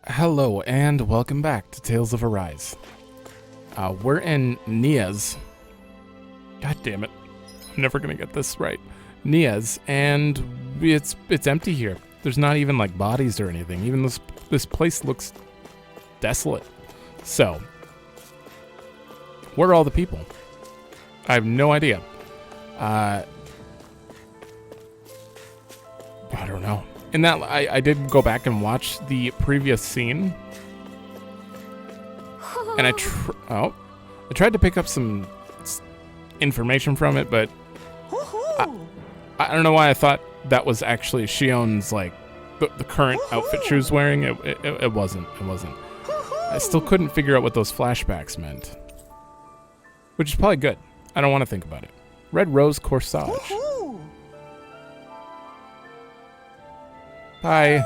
Hello and welcome back to Tales of Arise. We're in Niez. God damn it. I'm never gonna get this right. Niez, and it's empty here. There's not even like bodies or anything. Even this place looks desolate. So, where are all the people? I have no idea. I don't know. In that, I did go back and watch the previous scene, and I tried to pick up some information from it, but I don't know why I thought that was actually Shionne's, like, the current outfit she was wearing. It wasn't. I still couldn't figure out what those flashbacks meant, which is probably good. I don't want to think about it. Red Rose Corsage. Hi.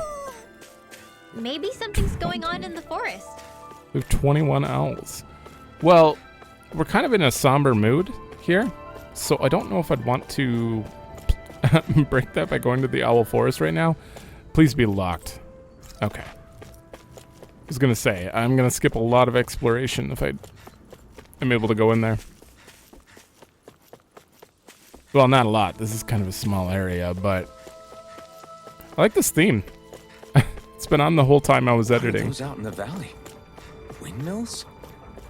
Maybe something's going on in the forest. We have 21 owls. Well, we're kind of in a somber mood here, so I don't know if I'd want to break that by going to the owl forest right now. Please be locked. Okay. I was going to say, I'm going to skip a lot of exploration if I'm able to go in there. Well, not a lot. This is kind of a small area, but I like this theme. It's been on the whole time I was editing. Those out in the valley. Windmills?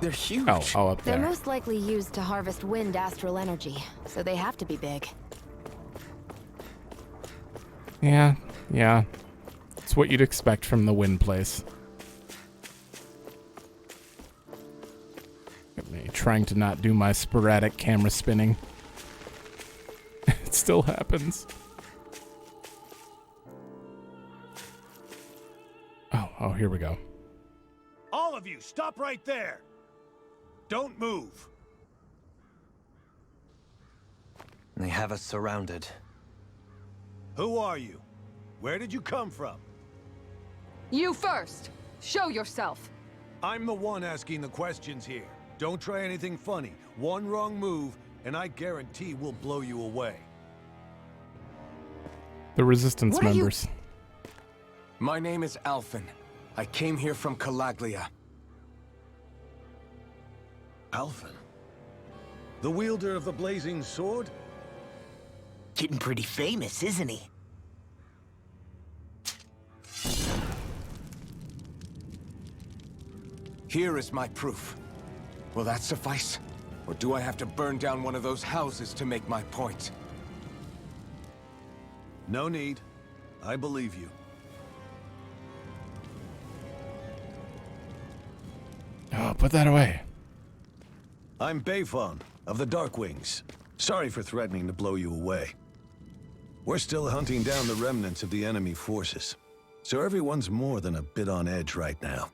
They're huge. Oh, up there. They're most likely used to harvest wind astral energy, so they have to be big. Yeah. It's what you'd expect from the wind place. Got me trying to not do my sporadic camera spinning. It still happens. Oh, here we go. All of you, stop right there. Don't move. They have us surrounded. Who are you? Where did you come from? You first. Show yourself. I'm the one asking the questions here. Don't try anything funny. One wrong move, and I guarantee we'll blow you away. The Resistance members. My name is Alphen. I came here from Calaglia. Alphen? The wielder of the blazing sword? Getting pretty famous, isn't he? Here is my proof. Will that suffice? Or do I have to burn down one of those houses to make my point? No need. I believe you. Oh, put that away. I'm Bayfon of the Darkwings. Sorry for threatening to blow you away. We're still hunting down the remnants of the enemy forces, so everyone's more than a bit on edge right now.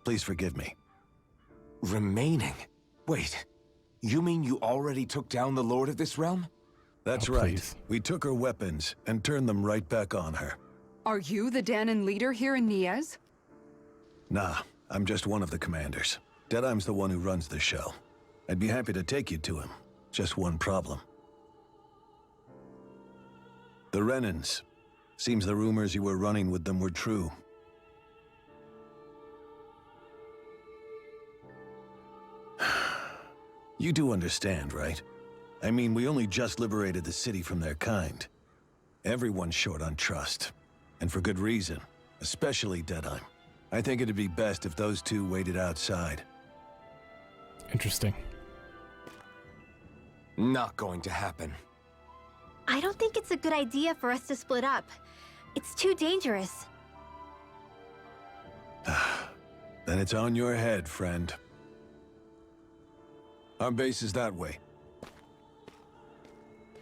Please forgive me. Remaining? Wait, you mean you already took down the Lord of this realm? That's right. We took her weapons and turned them right back on her. Are you the Dahna leader here in Niez? Nah, I'm just one of the commanders. Deadeye's the one who runs the show. I'd be happy to take you to him. Just one problem. The Renans. Seems the rumors you were running with them were true. You do understand, right? I mean, we only just liberated the city from their kind. Everyone's short on trust. And for good reason. Especially Deadeye. I think it'd be best if those two waited outside. Interesting. Not going to happen. I don't think it's a good idea for us to split up. It's too dangerous. Then it's on your head, friend. Our base is that way.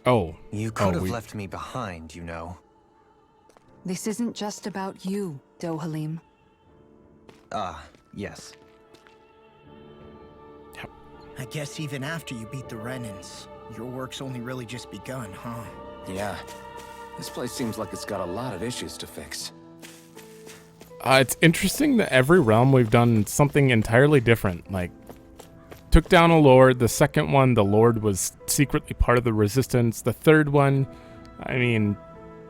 Oh. You could have left me behind, you know. This isn't just about you, Dohalim. Yes. Yep. I guess even after you beat the Renans, your work's only really just begun, huh? Yeah. This place seems like it's got a lot of issues to fix. It's interesting that every realm we've done something entirely different. Like, took down a lord. The second one, the lord was secretly part of the resistance. The third one, I mean,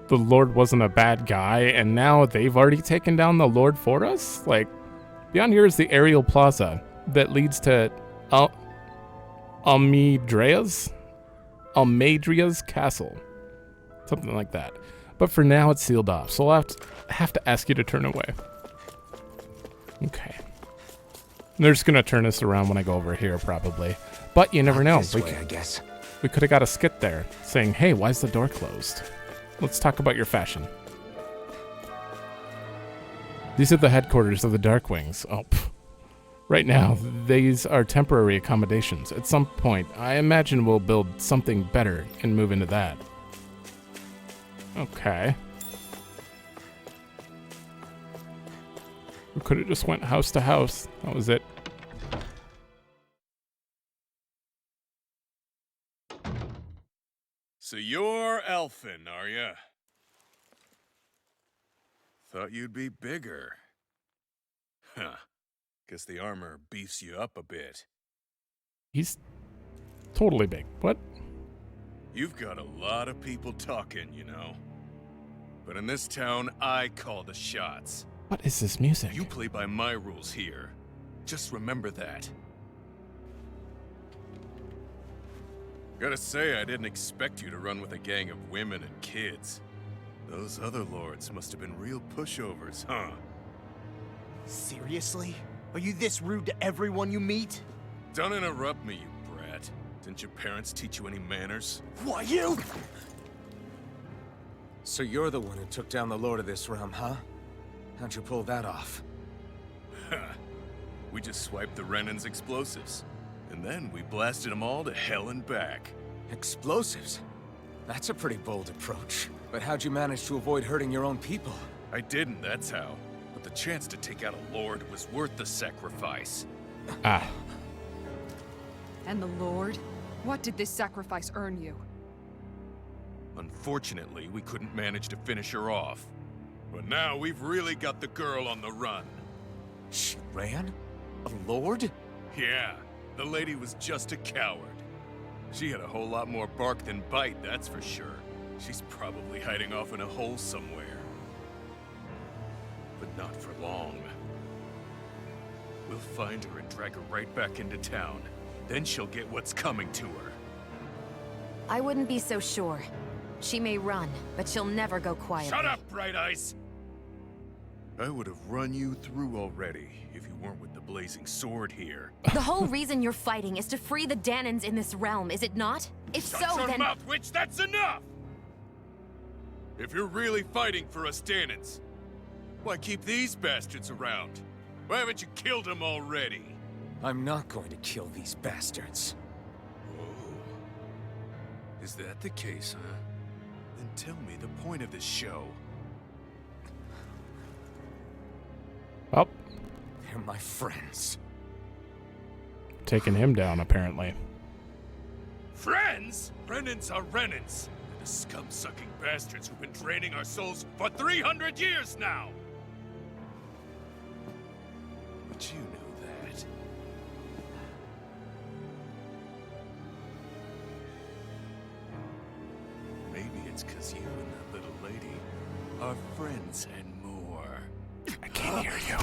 the lord wasn't a bad guy, and now they've already taken down the lord for us? Like, beyond here is the aerial plaza that leads to Almedria's castle. Something like that. But for now, it's sealed off, so I'll have to ask you to turn away. Okay. They're just gonna turn us around when I go over here, probably. But you never know. This way, I guess. We could have got a skit there, saying, hey, why is the door closed? Let's talk about your fashion. These are the headquarters of the Darkwings. Oh, pff. Right now, these are temporary accommodations. At some point, I imagine we'll build something better and move into that. Okay. We could have just went house to house. That was it. So you're Alphen, are ya? Thought you'd be bigger. Huh. Guess the armor beefs you up a bit. He's totally big. What? You've got a lot of people talking, you know. But in this town, I call the shots. What is this music? You play by my rules here. Just remember that. Gotta say, I didn't expect you to run with a gang of women and kids. Those other lords must have been real pushovers, huh? Seriously? Are you this rude to everyone you meet? Don't interrupt me, you brat. Didn't your parents teach you any manners? Why, you? So you're the one who took down the lord of this realm, huh? How'd you pull that off? We just swiped the Renan's explosives. And then we blasted them all to hell and back. Explosives? That's a pretty bold approach. But how'd you manage to avoid hurting your own people? I didn't, that's how. But the chance to take out a lord was worth the sacrifice. Ah. And the Lord? What did this sacrifice earn you? Unfortunately, we couldn't manage to finish her off. But now we've really got the girl on the run. She ran? A lord? Yeah, the lady was just a coward. She had a whole lot more bark than bite, that's for sure. She's probably hiding off in a hole somewhere. But not for long. We'll find her and drag her right back into town. Then she'll get what's coming to her. I wouldn't be so sure. She may run, but she'll never go quietly. Shut up, Bright Eyes! I would have run you through already if you weren't with the blazing sword here. The whole reason you're fighting is to free the Dahnans in this realm, is it not? If Shut so, your then... mouth, witch! That's enough! If you're really fighting for us Dahnans, why keep these bastards around? Why haven't you killed them already? I'm not going to kill these bastards. Oh. Is that the case, huh? Then tell me the point of this show. Well, They're my friends. taking him down, apparently. Friends? Renans are Renans. They're the scum-sucking bastards who've been draining our souls for 300 years now! But you know that. Maybe it's 'cause you and that little lady are friends and more. I can't hear you.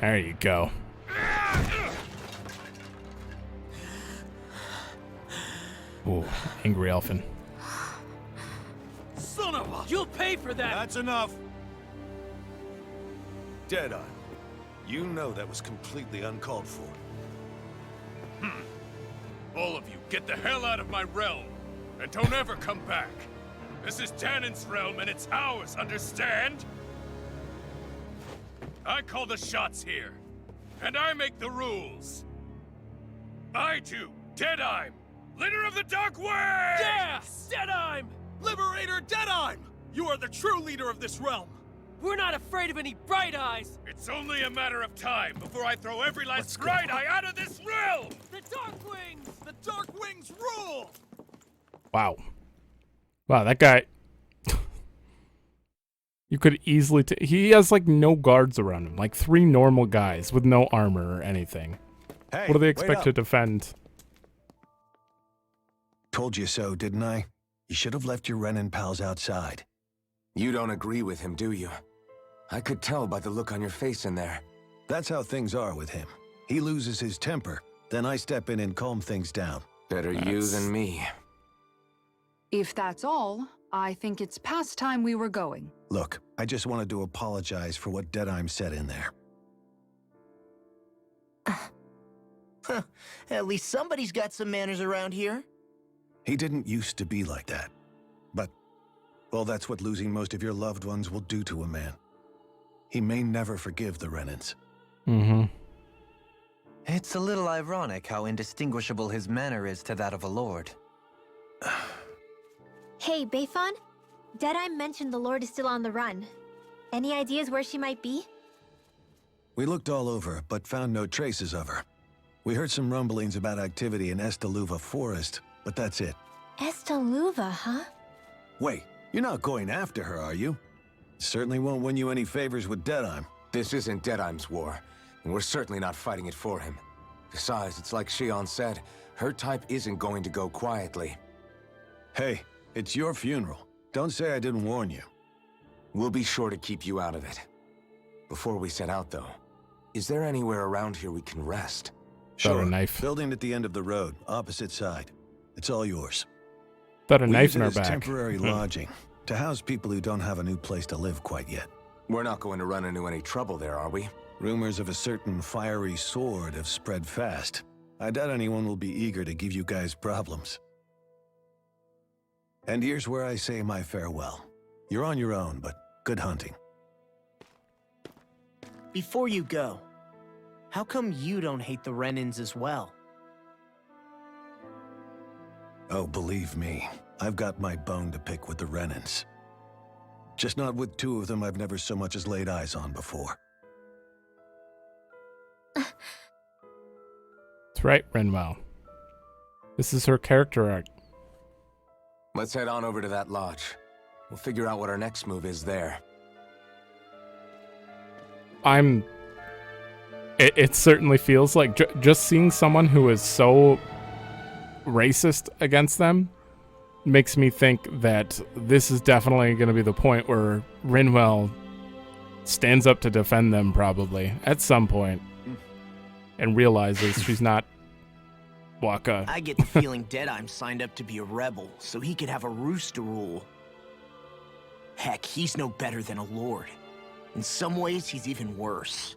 There you go. Ooh, angry Alphen. Son of a... You'll pay for that! That's enough! Deadeye, you know that was completely uncalled for. All of you, get the hell out of my realm! And don't ever come back! This is Dahnan's realm and it's ours, understand? I call the shots here. And I make the rules. I do, Deadeye, leader of the Darkwings! Yeah! Deadime! Liberator Deadime! You are the true leader of this realm! We're not afraid of any Bright Eyes! It's only a matter of time before I throw every last Bright Eye out of this realm! The Darkwings! The Darkwings rule! Wow. Wow, that guy... You could easily... he has, like, no guards around him. Like, 3 normal guys with no armor or anything. Hey, What do they wait expect up. to defend? Told you so, didn't I? You should have left your Renan pals outside. You don't agree with him, do you? I could tell by the look on your face in there. That's how things are with him. He loses his temper, then I step in and calm things down. Better you than me. If that's all, I think it's past time we were going. Look, I just wanted to apologize for what Deadheim said in there. At least somebody's got some manners around here. He didn't used to be like that. But, well, that's what losing most of your loved ones will do to a man. He may never forgive the Renans. Mm-hmm. It's a little ironic how indistinguishable his manner is to that of a lord. Hey, Bayfon? Deadeye mentioned the Lord is still on the run. Any ideas where she might be? We looked all over, but found no traces of her. We heard some rumblings about activity in Estaluva Forest, but that's it. Estaluva, huh? Wait, you're not going after her, are you? Certainly won't win you any favors with Deadheim. This isn't Deadheim's war, and we're certainly not fighting it for him. Besides, it's like Shionne said, her type isn't going to go quietly. Hey, it's your funeral. Don't say I didn't warn you. We'll be sure to keep you out of it. Before we set out, though, is there anywhere around here we can rest? Got a knife. Building at the end of the road, opposite side. It's all yours. Got a We knife use in it our as back. temporary lodging, to house people who don't have a new place to live quite yet. We're not going to run into any trouble there, are we? Rumors of a certain fiery sword have spread fast. I doubt anyone will be eager to give you guys problems. And here's where I say my farewell. You're on your own, but good hunting. Before you go, how come you don't hate the Renans as well? Oh, believe me, I've got my bone to pick with the Renans. Just not with 2 of them I've never so much as laid eyes on before. That's right, Renwell. This is her character arc. Let's head on over to that lodge. We'll figure out what our next move is there. It certainly feels like just seeing someone who is so racist against them makes me think that this is definitely going to be the point where Rinwell stands up to defend them probably at some point and realizes she's not Waka. I get the feeling Deadheim signed up to be a rebel so he could have a roost to rule. Heck, he's no better than a lord. In some ways, he's even worse.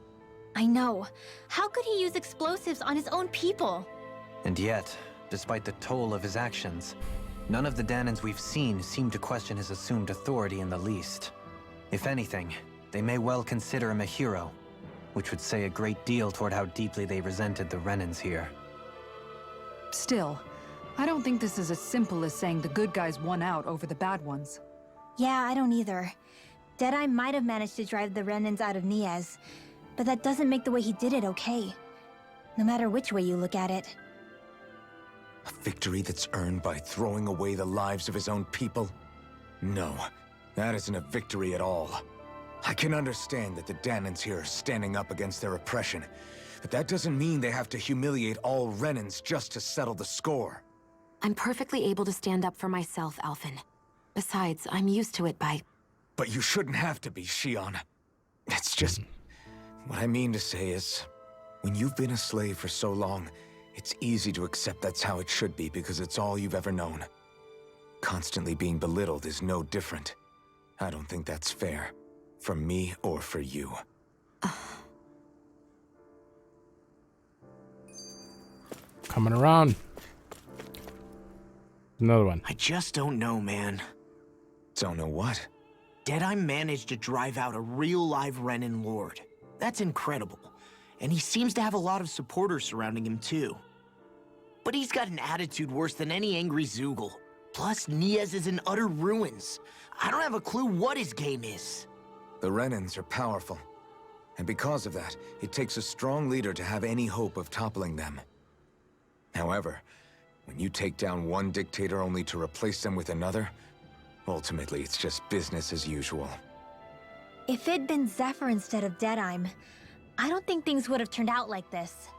I know. How could he use explosives on his own people? And yet, despite the toll of his actions, none of the Dahnans we've seen seem to question his assumed authority in the least. If anything, they may well consider him a hero, which would say a great deal toward how deeply they resented the Renans here. Still, I don't think this is as simple as saying the good guys won out over the bad ones. Yeah, I don't either. Deadeye might have managed to drive the Renans out of Niez, but that doesn't make the way he did it okay. No matter which way you look at it. A victory that's earned by throwing away the lives of his own people? No, that isn't a victory at all. I can understand that the Dahnans here are standing up against their oppression, but that doesn't mean they have to humiliate all Renans just to settle the score. I'm perfectly able to stand up for myself, Alphen. Besides, I'm used to it by... But you shouldn't have to be, Shionne. It's just... What I mean to say is, when you've been a slave for so long, it's easy to accept that's how it should be because it's all you've ever known. Constantly being belittled is no different. I don't think that's fair. For me or for you. Coming around. Another one. I just don't know, man. Don't know what? Deadeye managed to drive out a real live Renan lord. That's incredible. And he seems to have a lot of supporters surrounding him too. But he's got an attitude worse than any angry Zoogle. Plus, Niez is in utter ruins. I don't have a clue what his game is. The Renans are powerful. And because of that, it takes a strong leader to have any hope of toppling them. However, when you take down one dictator only to replace them with another, ultimately it's just business as usual. If it'd been Zephyr instead of Deadeye, I don't think things would have turned out like this.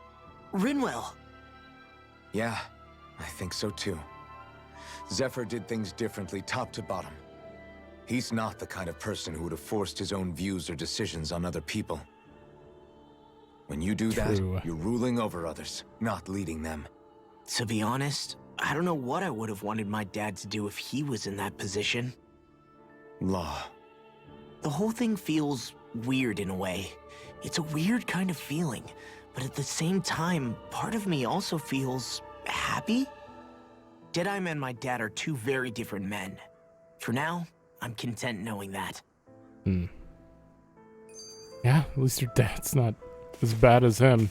Rinwell. Yeah, I think so too. Zephyr did things differently top to bottom. He's not the kind of person who would have forced his own views or decisions on other people. When you do that, you're ruling over others, not leading them. To be honest, I don't know what I would have wanted my dad to do if he was in that position. Law. The whole thing feels weird in a way. It's a weird kind of feeling, but at the same time, part of me also feels happy. Deadeye and my dad are two very different men. For now, I'm content knowing that. Yeah, at least your dad's not as bad as him.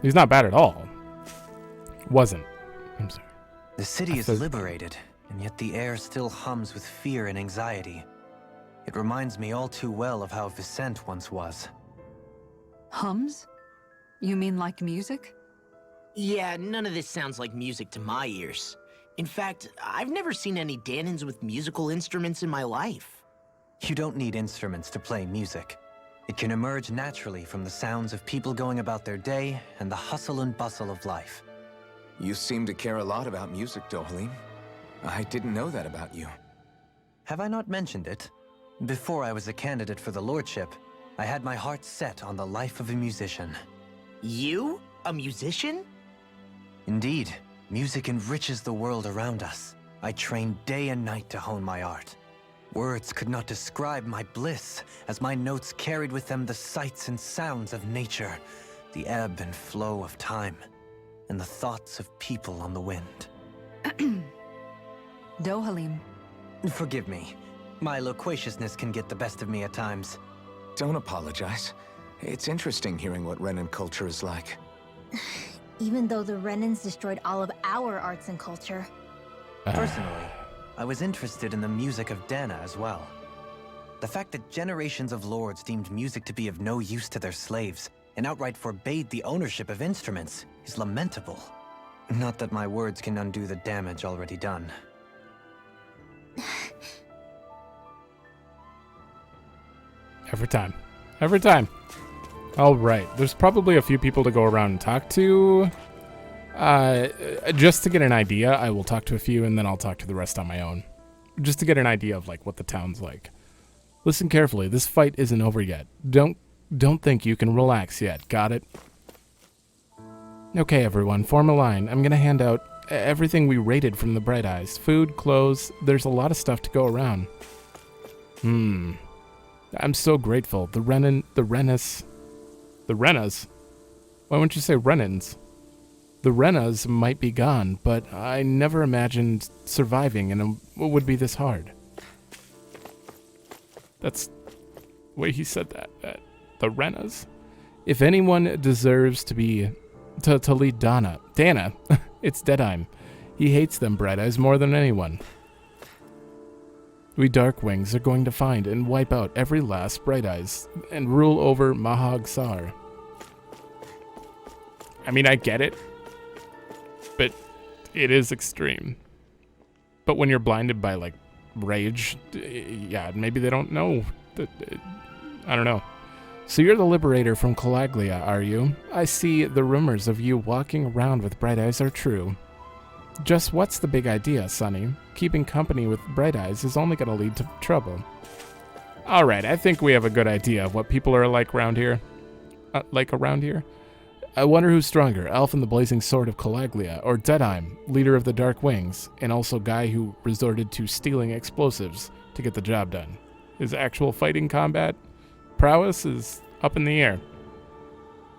He's not bad at all. Wasn't. I'm sorry. The city is liberated, and yet the air still hums with fear and anxiety. It reminds me all too well of how Vicente once was. Hums? You mean like music? Yeah, none of this sounds like music to my ears. In fact, I've never seen any Dahnans with musical instruments in my life. You don't need instruments to play music. It can emerge naturally from the sounds of people going about their day and the hustle and bustle of life. You seem to care a lot about music, Dohalim. I didn't know that about you. Have I not mentioned it? Before I was a candidate for the lordship, I had my heart set on the life of a musician. You? A musician? Indeed, music enriches the world around us. I trained day and night to hone my art. Words could not describe my bliss, as my notes carried with them the sights and sounds of nature, the ebb and flow of time, and the thoughts of people on the wind. Dohalim. Forgive me. My loquaciousness can get the best of me at times. Don't apologize. It's interesting hearing what Renan culture is like. Even though the Renans destroyed all of our arts and culture. Personally, I was interested in the music of Dahna as well. The fact that generations of lords deemed music to be of no use to their slaves and outright forbade the ownership of instruments is lamentable. Not that my words can undo the damage already done. Every time. Every time. All right. There's probably a few people to go around and talk to. Just to get an idea, I will talk to a few and then I'll talk to the rest on my own. Just to get an idea of like what the town's like. Listen carefully. This fight isn't over yet. Don't think you can relax yet. Got it? Okay, everyone. Form a line. I'm going to hand out everything we raided from the Bright Eyes. Food, clothes. There's a lot of stuff to go around. I'm so grateful. The Renas. Why wouldn't you say Renans? The Renas might be gone, but I never imagined surviving and it would be this hard. That's the way he said that. The Renas? If anyone deserves to lead Dahna, it's Deadeye. He hates them Bright Eyes more than anyone. We Darkwings are going to find and wipe out every last Bright Eyes and rule over Mahag Sar. I mean, I get it, but it is extreme. But when you're blinded by, like, rage, yeah, maybe they don't know. I don't know. So you're the Liberator from Calaglia, are you? I see the rumors of you walking around with Bright Eyes are true. Just what's the big idea, Sonny? Keeping company with Bright Eyes is only going to lead to trouble. Alright, I think we have a good idea of what people are like around here. I wonder who's stronger, Alphen the Blazing Sword of Calaglia, or Deadeye, leader of the Dark Wings, and also guy who resorted to stealing explosives to get the job done. His actual fighting combat prowess is up in the air.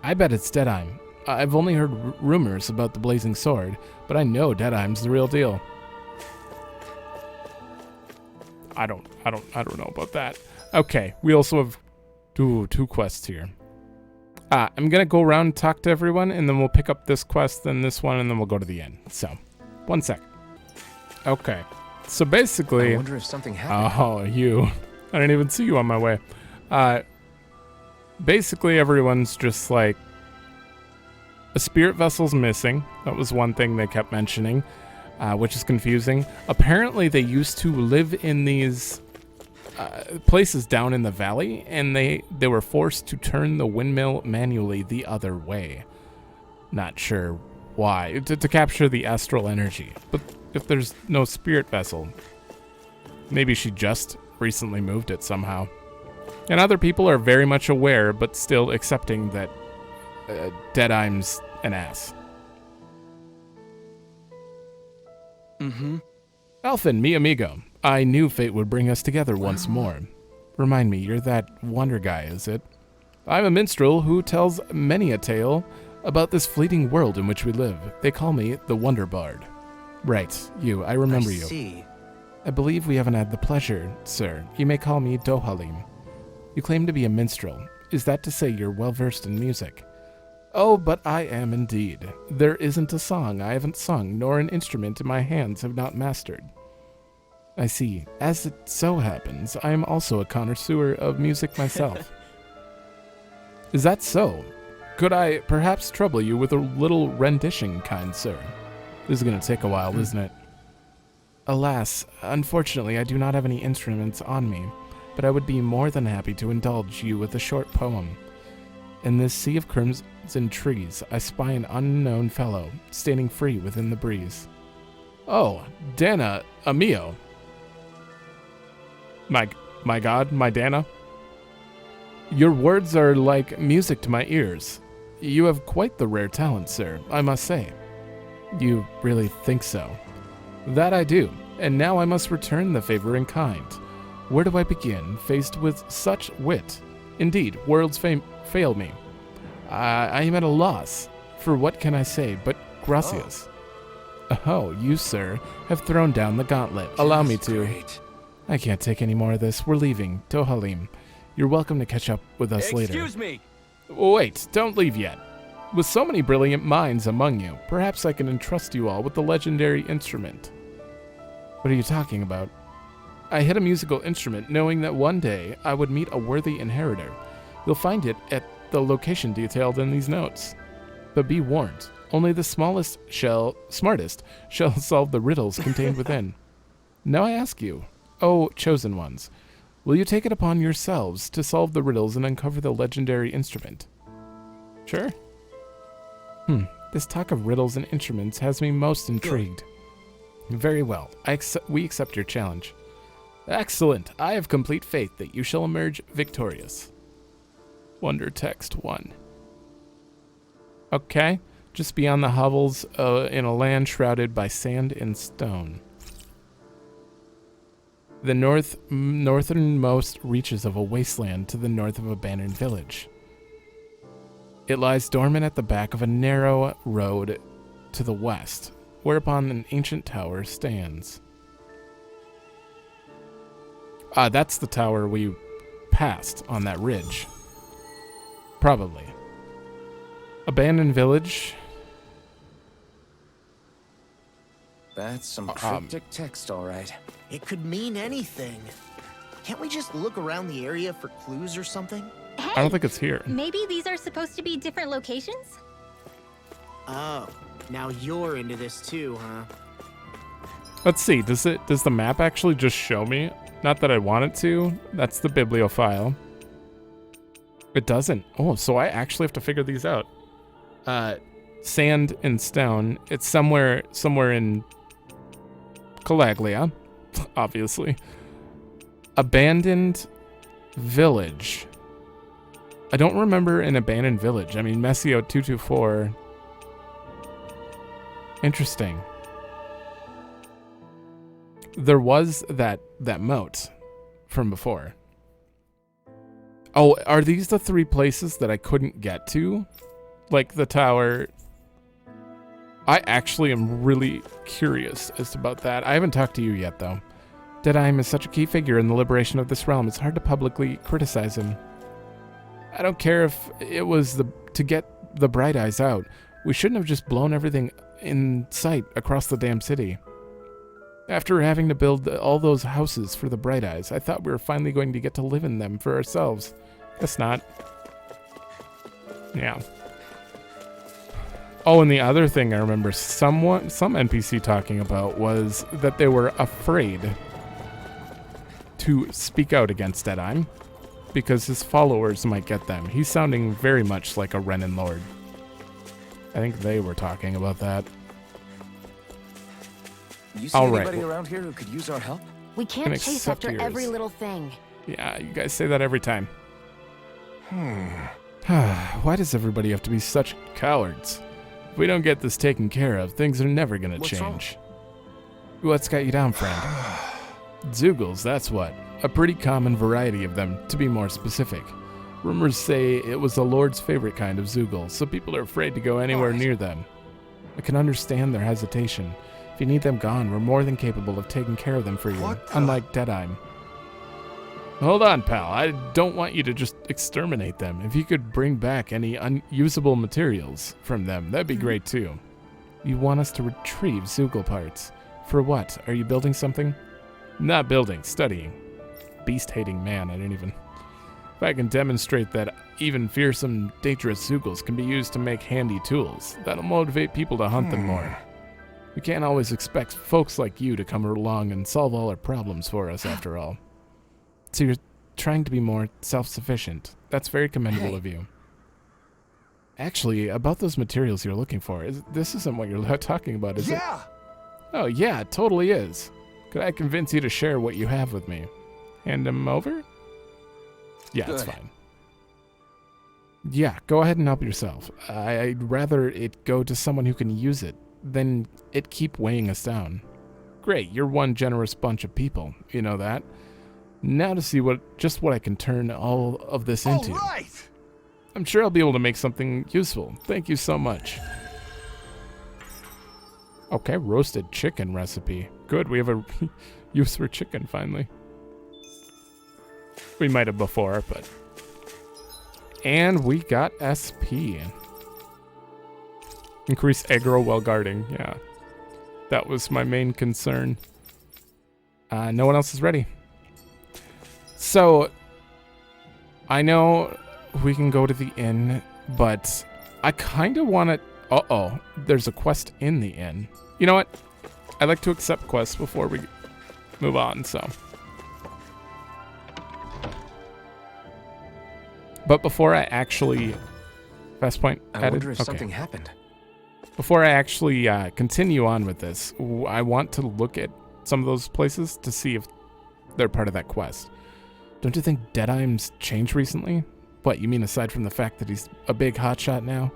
I bet it's Deadeye. I've only heard rumors about the Blazing Sword, but I know Deadeye's the real deal. I don't know about that. Okay, we also have two quests here. I'm gonna go around and talk to everyone, and then we'll pick up this quest, then this one, and then we'll go to the end. So, 1 sec. Okay, so basically, I wonder if something happened. Oh, you! I didn't even see you on my way. Basically, everyone's just like, a spirit vessel's missing. That was one thing they kept mentioning, which is confusing. Apparently, they used to live in these places down in the valley, and they were forced to turn the windmill manually the other way. Not sure why. To capture the astral energy. But if there's no spirit vessel, maybe she just recently moved it somehow. And other people are very much aware, but still accepting that Deadeye's an ass. Mm-hmm. Alphen, mi amigo. I knew fate would bring us together once more. Remind me, you're that wonder guy, is it? I'm a minstrel who tells many a tale about this fleeting world in which we live. They call me the Wonder Bard. Right, you. I remember you. I see. I believe we haven't had the pleasure, sir. You may call me Dohalim. You claim to be a minstrel. Is that to say you're well-versed in music? Oh, but I am indeed. There isn't a song I haven't sung, nor an instrument my hands have not mastered. I see. As it so happens, I am also a connoisseur of music myself. Is that so? Could I perhaps trouble you with a little rendition, kind sir? This is going to take a while, isn't it? Alas, unfortunately, I do not have any instruments on me, but I would be more than happy to indulge you with a short poem. In this sea of crimson trees, I spy an unknown fellow, standing free within the breeze. Oh, Dahna, amigo. My god, my Dahna. Your words are like music to my ears. You have quite the rare talent, sir, I must say. You really think so? That I do, and now I must return the favor in kind. Where do I begin, faced with such wit? Indeed, words fail me. I am at a loss. For what can I say but gracias? Oh, you, sir, have thrown down the gauntlet. Allow me to. Great. I can't take any more of this. We're leaving. Dohalim, you're welcome to catch up with us later. Excuse me. Wait, don't leave yet. With so many brilliant minds among you, perhaps I can entrust you all with the legendary instrument. What are you talking about? I hit a musical instrument knowing that one day I would meet a worthy inheritor. You'll find it at the location detailed in these notes. But be warned, only the smartest shall solve the riddles contained within. Now I ask you, oh chosen ones, will you take it upon yourselves to solve the riddles and uncover the legendary instrument? Sure. This talk of riddles and instruments has me most intrigued. Very well. We accept your challenge. Excellent. I have complete faith that you shall emerge victorious. Wonder Text 1. Okay. Just beyond the hovels in a land shrouded by sand and stone. The northernmost reaches of a wasteland to the north of abandoned village. It lies dormant at the back of a narrow road to the west, whereupon an ancient tower stands. That's the tower we passed on that ridge. Probably. Abandoned village. That's some cryptic text, all right. It could mean anything. Can't we just look around the area for clues or something? Hey, I don't think it's here. maybe these are supposed to be different locations? Oh, now you're into this too, huh? Let's see. Does the map actually just show me? Not that I want it to. That's the bibliophile. It doesn't. Oh, so I actually have to figure these out. Sand and stone. It's somewhere in Calaglia, obviously. Abandoned village. I don't remember an abandoned village. I mean, Messio 224. Interesting. There was that moat from before. Oh, are these the three places that I couldn't get to? Like the tower. I actually am really curious as to about that. I haven't talked to you yet, though. Deadeyeim is such a key figure in the liberation of this realm, it's hard to publicly criticize him. I don't care if it was to get the Bright Eyes out. We shouldn't have just blown everything in sight across the damn city. After having to build all those houses for the Bright Eyes, I thought we were finally going to get to live in them for ourselves. Guess not. Yeah. Oh, and the other thing I remember some NPC talking about was that they were afraid to speak out against Deadeye, because his followers might get them. He's sounding very much like a Renin Lord. I think they were talking about that. You see anybody around here who could use our help? We can't chase after every little thing. Yeah, you guys say that every time. Why does everybody have to be such cowards? If we don't get this taken care of, things are never gonna change. What's got you down, friend? Zeugles, that's what. A pretty common variety of them, to be more specific. Rumors say it was the Lord's favorite kind of Zeugles, so people are afraid to go anywhere near them. I can understand their hesitation. If you need them gone, we're more than capable of taking care of them for you, unlike Deadeye. Hold on, pal. I don't want you to just exterminate them. If you could bring back any unusable materials from them, that'd be great too. You want us to retrieve Zeugle parts. For what? Are you building something? Not building, studying. Beast-hating man, I didn't even... If I can demonstrate that even fearsome, dangerous Zeugles can be used to make handy tools, that'll motivate people to hunt them more. We can't always expect folks like you to come along and solve all our problems for us, after all. So you're trying to be more self-sufficient. That's very commendable of you. Actually, about those materials you're looking for, this isn't what you're talking about, is it? Oh yeah, it totally is. Could I convince you to share what you have with me? Hand them over? Yeah, it's fine. Yeah, go ahead and help yourself. I'd rather it go to someone who can use it than it keep weighing us down. Great, you're one generous bunch of people. You know that? Now to see just what I can turn all of this into. Right. I'm sure I'll be able to make something useful. Thank you so much. Okay, roasted chicken recipe. Good, we have a use for chicken finally. We might have before, but... And we got SP. Increase aggro while guarding, yeah. That was my main concern. No one else is ready. So, I know we can go to the inn, but I kind of want to... Uh-oh, there's a quest in the inn. You know what? I like to accept quests before we move on, so... But before I actually... Fast point added? I wonder if something happened. Before I actually continue on with this, I want to look at some of those places to see if they're part of that quest. Don't you think Deadeye's changed recently? What, you mean aside from the fact that he's a big hotshot now?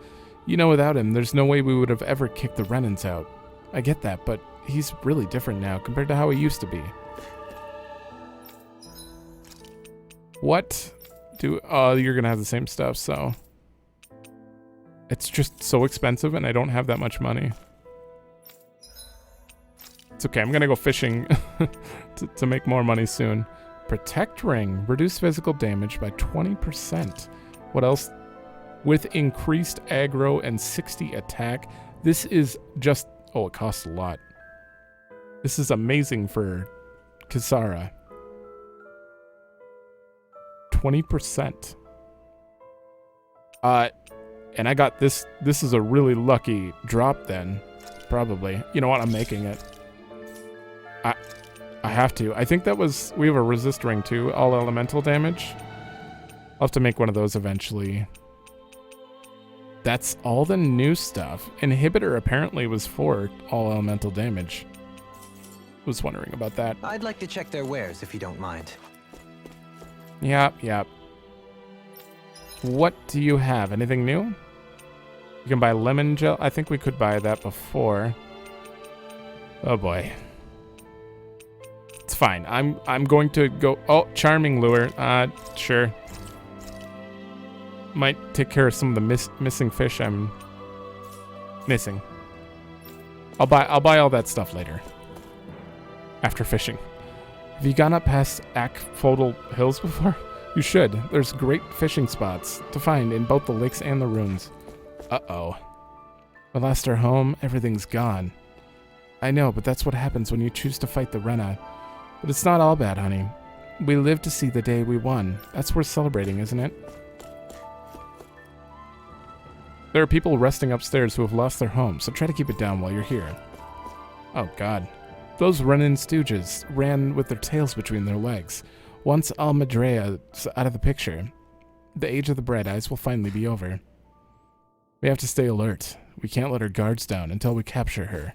You know, without him, there's no way we would have ever kicked the Renans out. I get that, but he's really different now compared to how he used to be. What do... Oh, you're gonna have the same stuff, so... It's just so expensive and I don't have that much money. It's okay, I'm gonna go fishing to make more money soon. Protect ring. Reduce physical damage by 20%. What else? With increased aggro and 60 attack. This is just... Oh, it costs a lot. This is amazing for Kisara. 20%. And I got this. This is a really lucky drop then. Probably. You know what? I'm making it. I have to. I think that was... We have a resist ring too. All elemental damage. I'll have to make one of those eventually. That's all the new stuff. Inhibitor apparently was for all elemental damage. Was wondering about that. I'd like to check their wares if you don't mind. Yep. What do you have? Anything new? You can buy lemon gel. I think we could buy that before. Oh boy. It's fine. I'm going to go... Oh, charming lure. Sure. Might take care of some of the missing fish I'm missing. I'll buy all that stuff later. After fishing. Have you gone up past Aqfotle Hills before? You should. There's great fishing spots to find in both the lakes and the ruins. Uh-oh. We lost our home. Everything's gone. I know, but that's what happens when you choose to fight the Rena. But it's not all bad, honey. We lived to see the day we won. That's worth celebrating, isn't it? There are people resting upstairs who have lost their homes, so try to keep it down while you're here. Oh, God. Those Renan stooges ran with their tails between their legs. Once Almedrea's out of the picture, the age of the Bright Eyes will finally be over. We have to stay alert. We can't let our guards down until we capture her.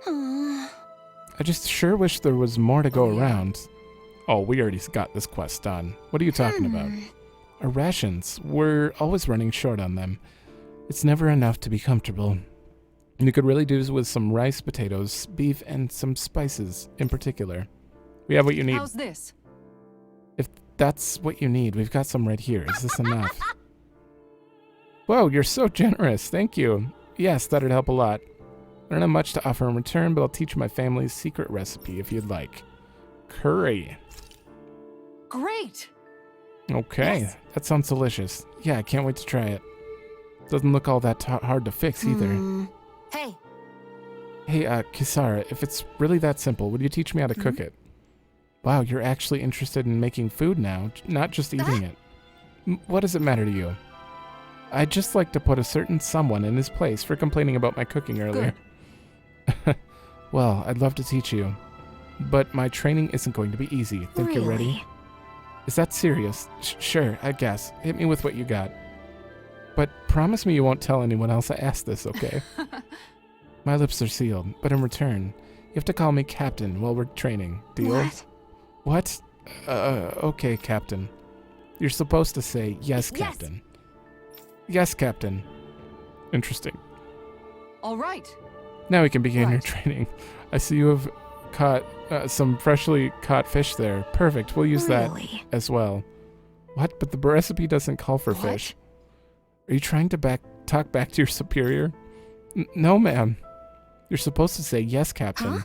I just sure wish there was more to go around. Oh, we already got this quest done. What are you talking about? Our rations. We're always running short on them. It's never enough to be comfortable. You could really do with some rice, potatoes, beef, and some spices in particular. We have what you need. How's this? If that's what you need, we've got some right here. Is this enough? Whoa, you're so generous. Thank you. Yes, that'd help a lot. I don't have much to offer in return, but I'll teach you my family's secret recipe if you'd like. Curry. Great. Okay, yes. That sounds delicious. Yeah, I can't wait to try it. Doesn't look all that hard to fix either. Hey. Hey, Kisara, if it's really that simple, would you teach me how to cook it? Wow, you're actually interested in making food now, not just eating it. What does it matter to you? I'd just like to put a certain someone in his place for complaining about my cooking earlier. Well, I'd love to teach you, but my training isn't going to be easy. Think you're ready? Is that serious? Sure, I guess. Hit me with what you got. But promise me you won't tell anyone else I asked this, okay? My lips are sealed, but in return, you have to call me Captain while we're training. Deal? What? Okay, Captain. You're supposed to say, yes, Captain. Yes, Captain. Interesting. All right. Now we can begin your training. I see you have caught some freshly caught fish there. Perfect. We'll use that as well. What? But the recipe doesn't call for fish. Are you trying to talk back to your superior? No, ma'am. You're supposed to say yes, Captain.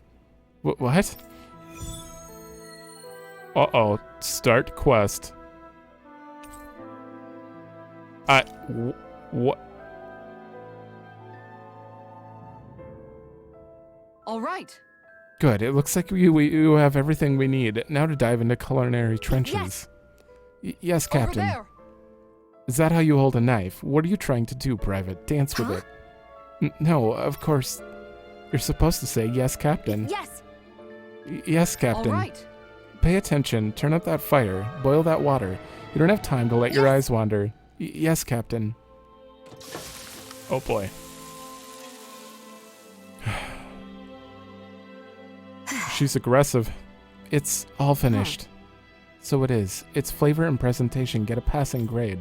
What? Uh-oh. Start quest. What? All right. Good. It looks like we have everything we need. Now to dive into culinary trenches. Yes, Captain. Over there. Is that how you hold a knife? What are you trying to do, Private? Dance with it. No, of course. You're supposed to say, yes, Captain. Yes. Yes, Captain. All right. Pay attention. Turn up that fire. Boil that water. You don't have time to let your eyes wander. Yes, Captain. Oh, boy. She's aggressive. It's all finished. So it is. Its flavor and presentation get a passing grade.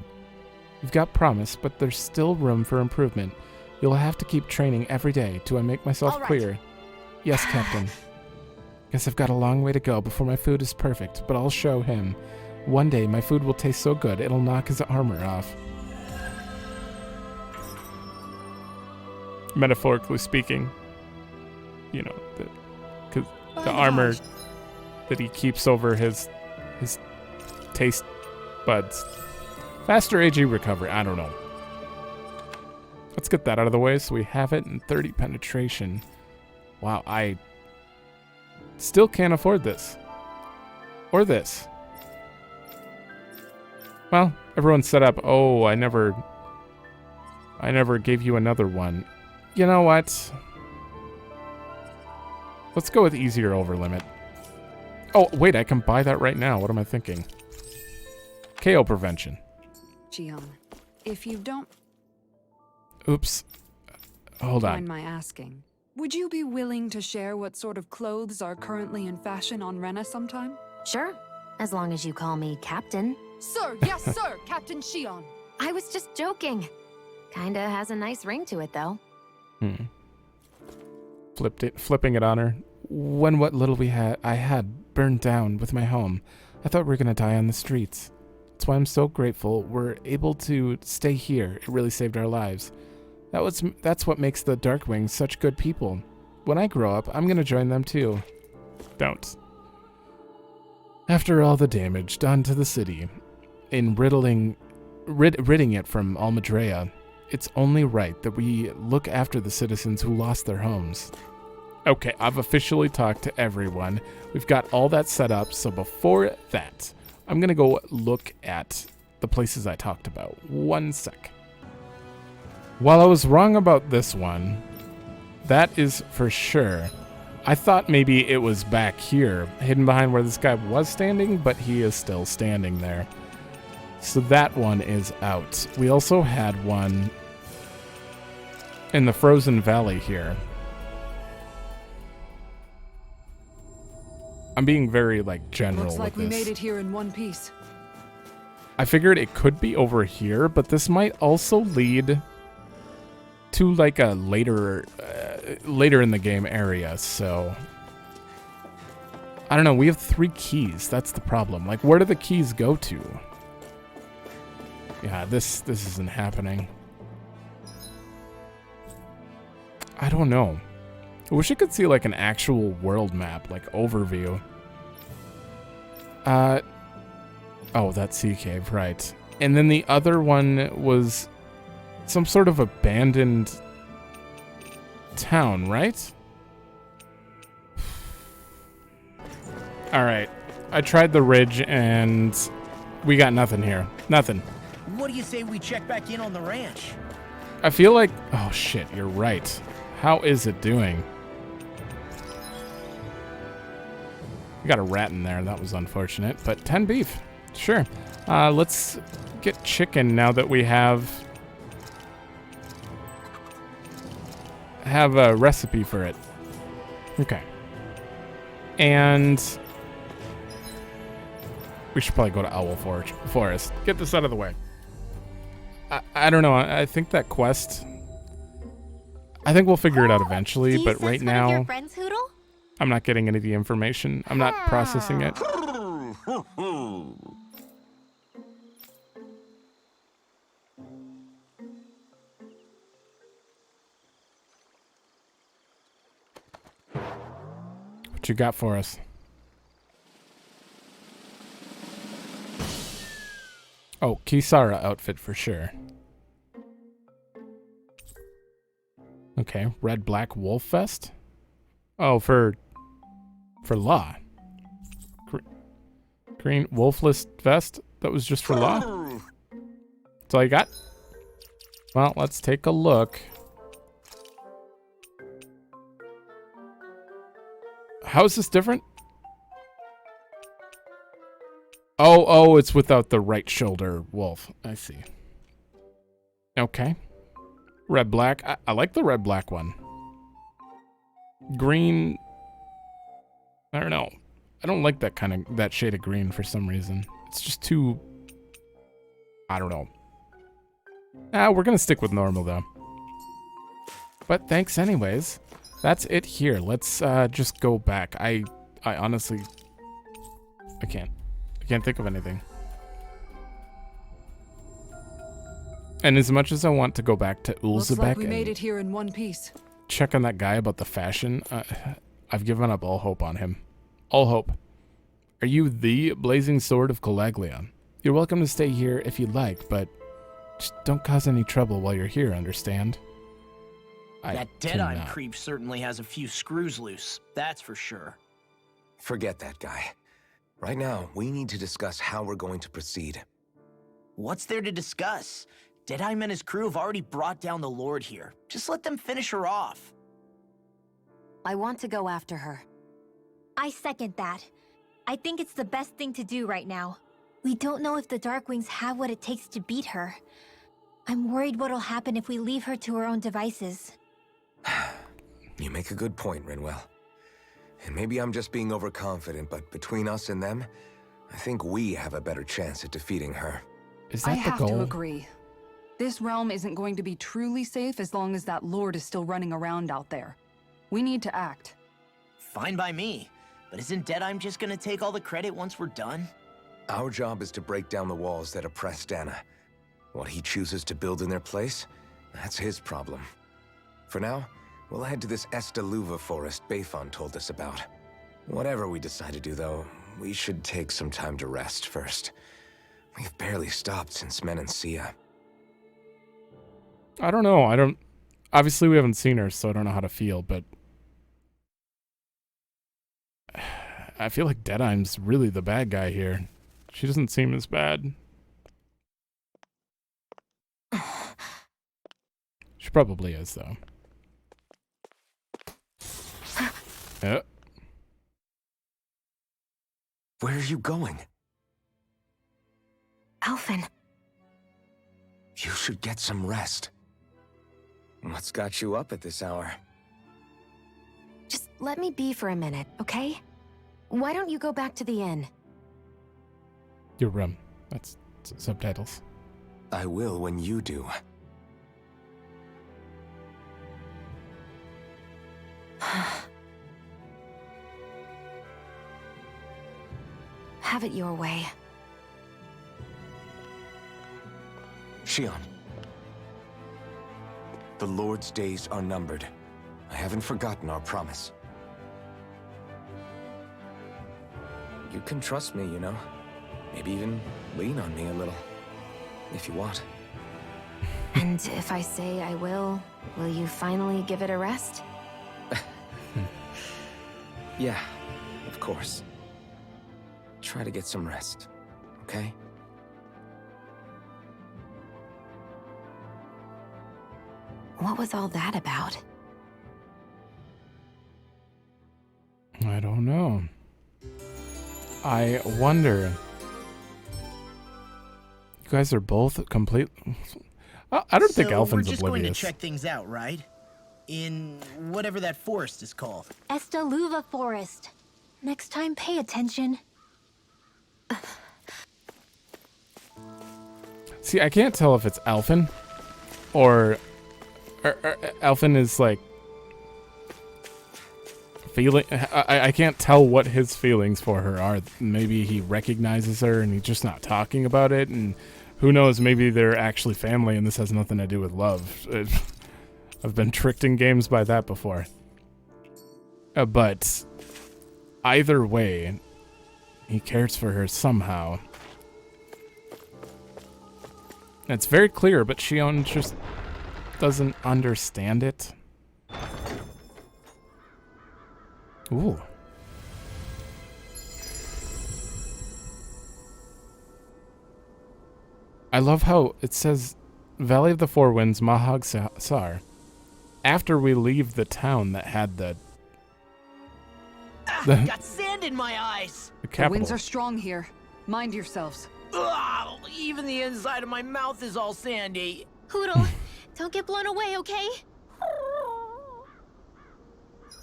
You've got promise, but there's still room for improvement. You'll have to keep training every day. Do I make myself clear? Yes, Captain. Guess I've got a long way to go before my food is perfect, but I'll show him. One day, my food will taste so good, it'll knock his armor off. Metaphorically speaking, you know, the armor that he keeps over his taste buds. Faster AG recovery. I don't know. Let's get that out of the way so we have it in 30 penetration. Wow, I still can't afford this. Or this. Well, everyone's set up. Oh, I never gave you another one. You know what? Let's go with easier over limit. Oh, wait, I can buy that right now. What am I thinking? KO prevention. Shionne, if you don't Oops. Hold on. mind my asking, would you be willing to share what sort of clothes are currently in fashion on Rena sometime? Sure, as long as you call me Captain. Sir, yes, sir, Captain Shionne. I was just joking. Kinda has a nice ring to it, though. Flipping it on her. When what little I had burned down with my home, I thought we were gonna die on the streets. That's why I'm so grateful we're able to stay here. It really saved our lives. That's what makes the Darkwings such good people. When I grow up, I'm gonna join them too. Don't. After all the damage done to the city, in ridding it from Almedrea, it's only right that we look after the citizens who lost their homes. Okay, I've officially talked to everyone. We've got all that set up, so before that, I'm gonna go look at the places I talked about. One sec. While I was wrong about this one, That is for sure. I thought maybe it was back here, hidden behind where this guy was standing, but he is still standing there. So that one is out. We also had one in the Frozen Valley here. I'm being very, like, general Looks like with we this. made it here in one piece. I figured it could be over here, but this might also lead to, like, a later in the game area, so... I don't know, we have 3 keys. That's the problem. Like, where do the keys go to? Yeah, this isn't happening. I don't know. I wish I could see, like, an actual world map, like, overview. Oh, that sea cave, right. And then the other one was some sort of abandoned town, right? Alright. I tried the ridge, and we got nothing here. Nothing. What do you say we check back in on the ranch? I feel like... Oh, shit, you're right. How is it doing? We got a rat in there. That was unfortunate. But 10 beef. Sure. Let's get chicken now that we have a recipe for it. Okay. And we should probably go to Owl Forest. Get this out of the way. I don't know. I think that quest... I think we'll figure it out eventually, but right now... Your friends, Hoodle? I'm not getting any of the information. I'm not processing it. What you got for us? Oh, Kisara outfit for sure. Okay, red black wolf vest. Oh, for Law. Green wolfless vest. That was just for Law. That's all you got. Well, let's take a look. How is this different? Oh, it's without the right shoulder wolf. I see. Okay. Red black. I like the red black one. Green. I don't know. I don't like that shade of green for some reason. It's just too... I don't know. We're gonna stick with normal though. But thanks anyways. That's it here. Let's just go back. I honestly... I can't think of anything. And as much as I want to go back to Ulzebek Looks like we made it here in one piece. Check on that guy about the fashion, I've given up all hope on him. All hope. Are you the Blazing Sword of Calaglia? You're welcome to stay here if you'd like, but just don't cause any trouble while you're here, understand? That Deadeye creep certainly has a few screws loose, that's for sure. Forget that guy. Right now, we need to discuss how we're going to proceed. What's there to discuss? Deadeye and his crew have already brought down the Lord here. Just let them finish her off. I want to go after her. I second that. I think it's the best thing to do right now. We don't know if the Darkwings have what it takes to beat her. I'm worried what'll happen if we leave her to her own devices. You make a good point, Rinwell. And maybe I'm just being overconfident, but between us and them, I think we have a better chance at defeating her. Is that I the have goal? to agree. This realm isn't going to be truly safe as long as that Lord is still running around out there. We need to act. Fine by me. But isn't Deadeye just gonna take all the credit once we're done? Our job is to break down the walls that oppress Dahna. What he chooses to build in their place, that's his problem. For now, we'll head to this Estaluva forest Bayfon told us about. Whatever we decide to do, though, we should take some time to rest first. We've barely stopped since Menancia. I don't know. Obviously, we haven't seen her, so I don't know how to feel, but... I feel like Deadeye's really the bad guy here. She doesn't seem as bad. She probably is, though. Yep. Where are you going? Alphen. You should get some rest. What's got you up at this hour? Just let me be for a minute, okay? Why don't you go back to the inn? Your room. That's subtitles. I will when you do. Have it your way. Shionne. The Lord's days are numbered. I haven't forgotten our promise. You can trust me, you know. Maybe even lean on me a little, if you want. And if I say I will you finally give it a rest? Yeah, of course. Try to get some rest, okay? What was all that about? I don't know. I wonder. You guys are both complete. I don't think Alphen's we're just going to oblivious. check things out, right? In whatever that forest is called. Estaluva Forest. Next time, pay attention. See, I can't tell if it's Alphen or Alphen is like feeling. I can't tell what his feelings for her are. Maybe he recognizes her and he's just not talking about it. And who knows? Maybe they're actually family and this has nothing to do with love. I've been tricked in games by that before. But either way, he cares for her somehow. It's very clear, but Shionne just doesn't understand it. Ooh. I love how it says Valley of the Four Winds, Mahag Sar. After we leave the town that had the Got sand in my eyes. the capital. The winds are strong here. Mind yourselves. Ugh, even the inside of my mouth is all sandy. Hoodle, don't get blown away, okay?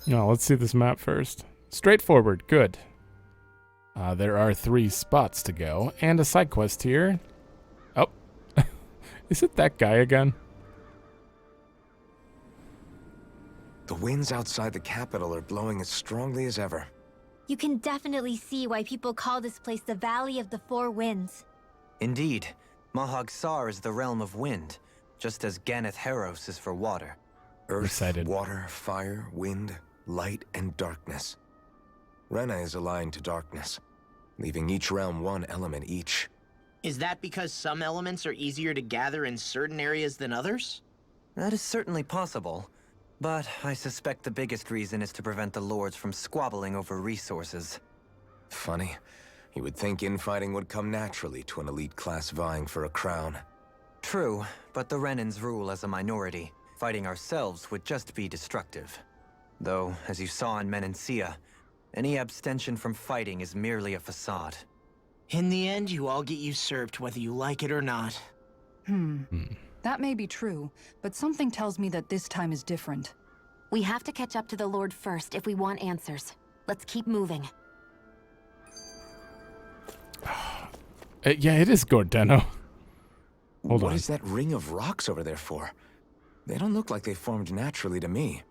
No, let's see this map first. Straightforward, good. There are 3 spots to go, and a side quest here. Oh, is it that guy again? The winds outside the capital are blowing as strongly as ever. You can definitely see why people call this place the Valley of the Four Winds. Indeed, Mahag Sar is the realm of wind, just as Ganeth Heros is for water. Earth, Excited. water, fire, wind, light, and darkness. Rena is aligned to darkness, leaving each realm one element each. Is that because some elements are easier to gather in certain areas than others? That is certainly possible, but I suspect the biggest reason is to prevent the lords from squabbling over resources. Funny. You would think infighting would come naturally to an elite class vying for a crown. True, but the Renans rule as a minority. Fighting ourselves would just be destructive. Though, as you saw in Menancia, any abstention from fighting is merely a facade. In the end, you all get usurped whether you like it or not. That may be true, but something tells me that this time is different. We have to catch up to the Lord first if we want answers. Let's keep moving. Yeah, it is Gordeno. Hold What on. is that ring of rocks over there for? They don't look like they formed naturally to me.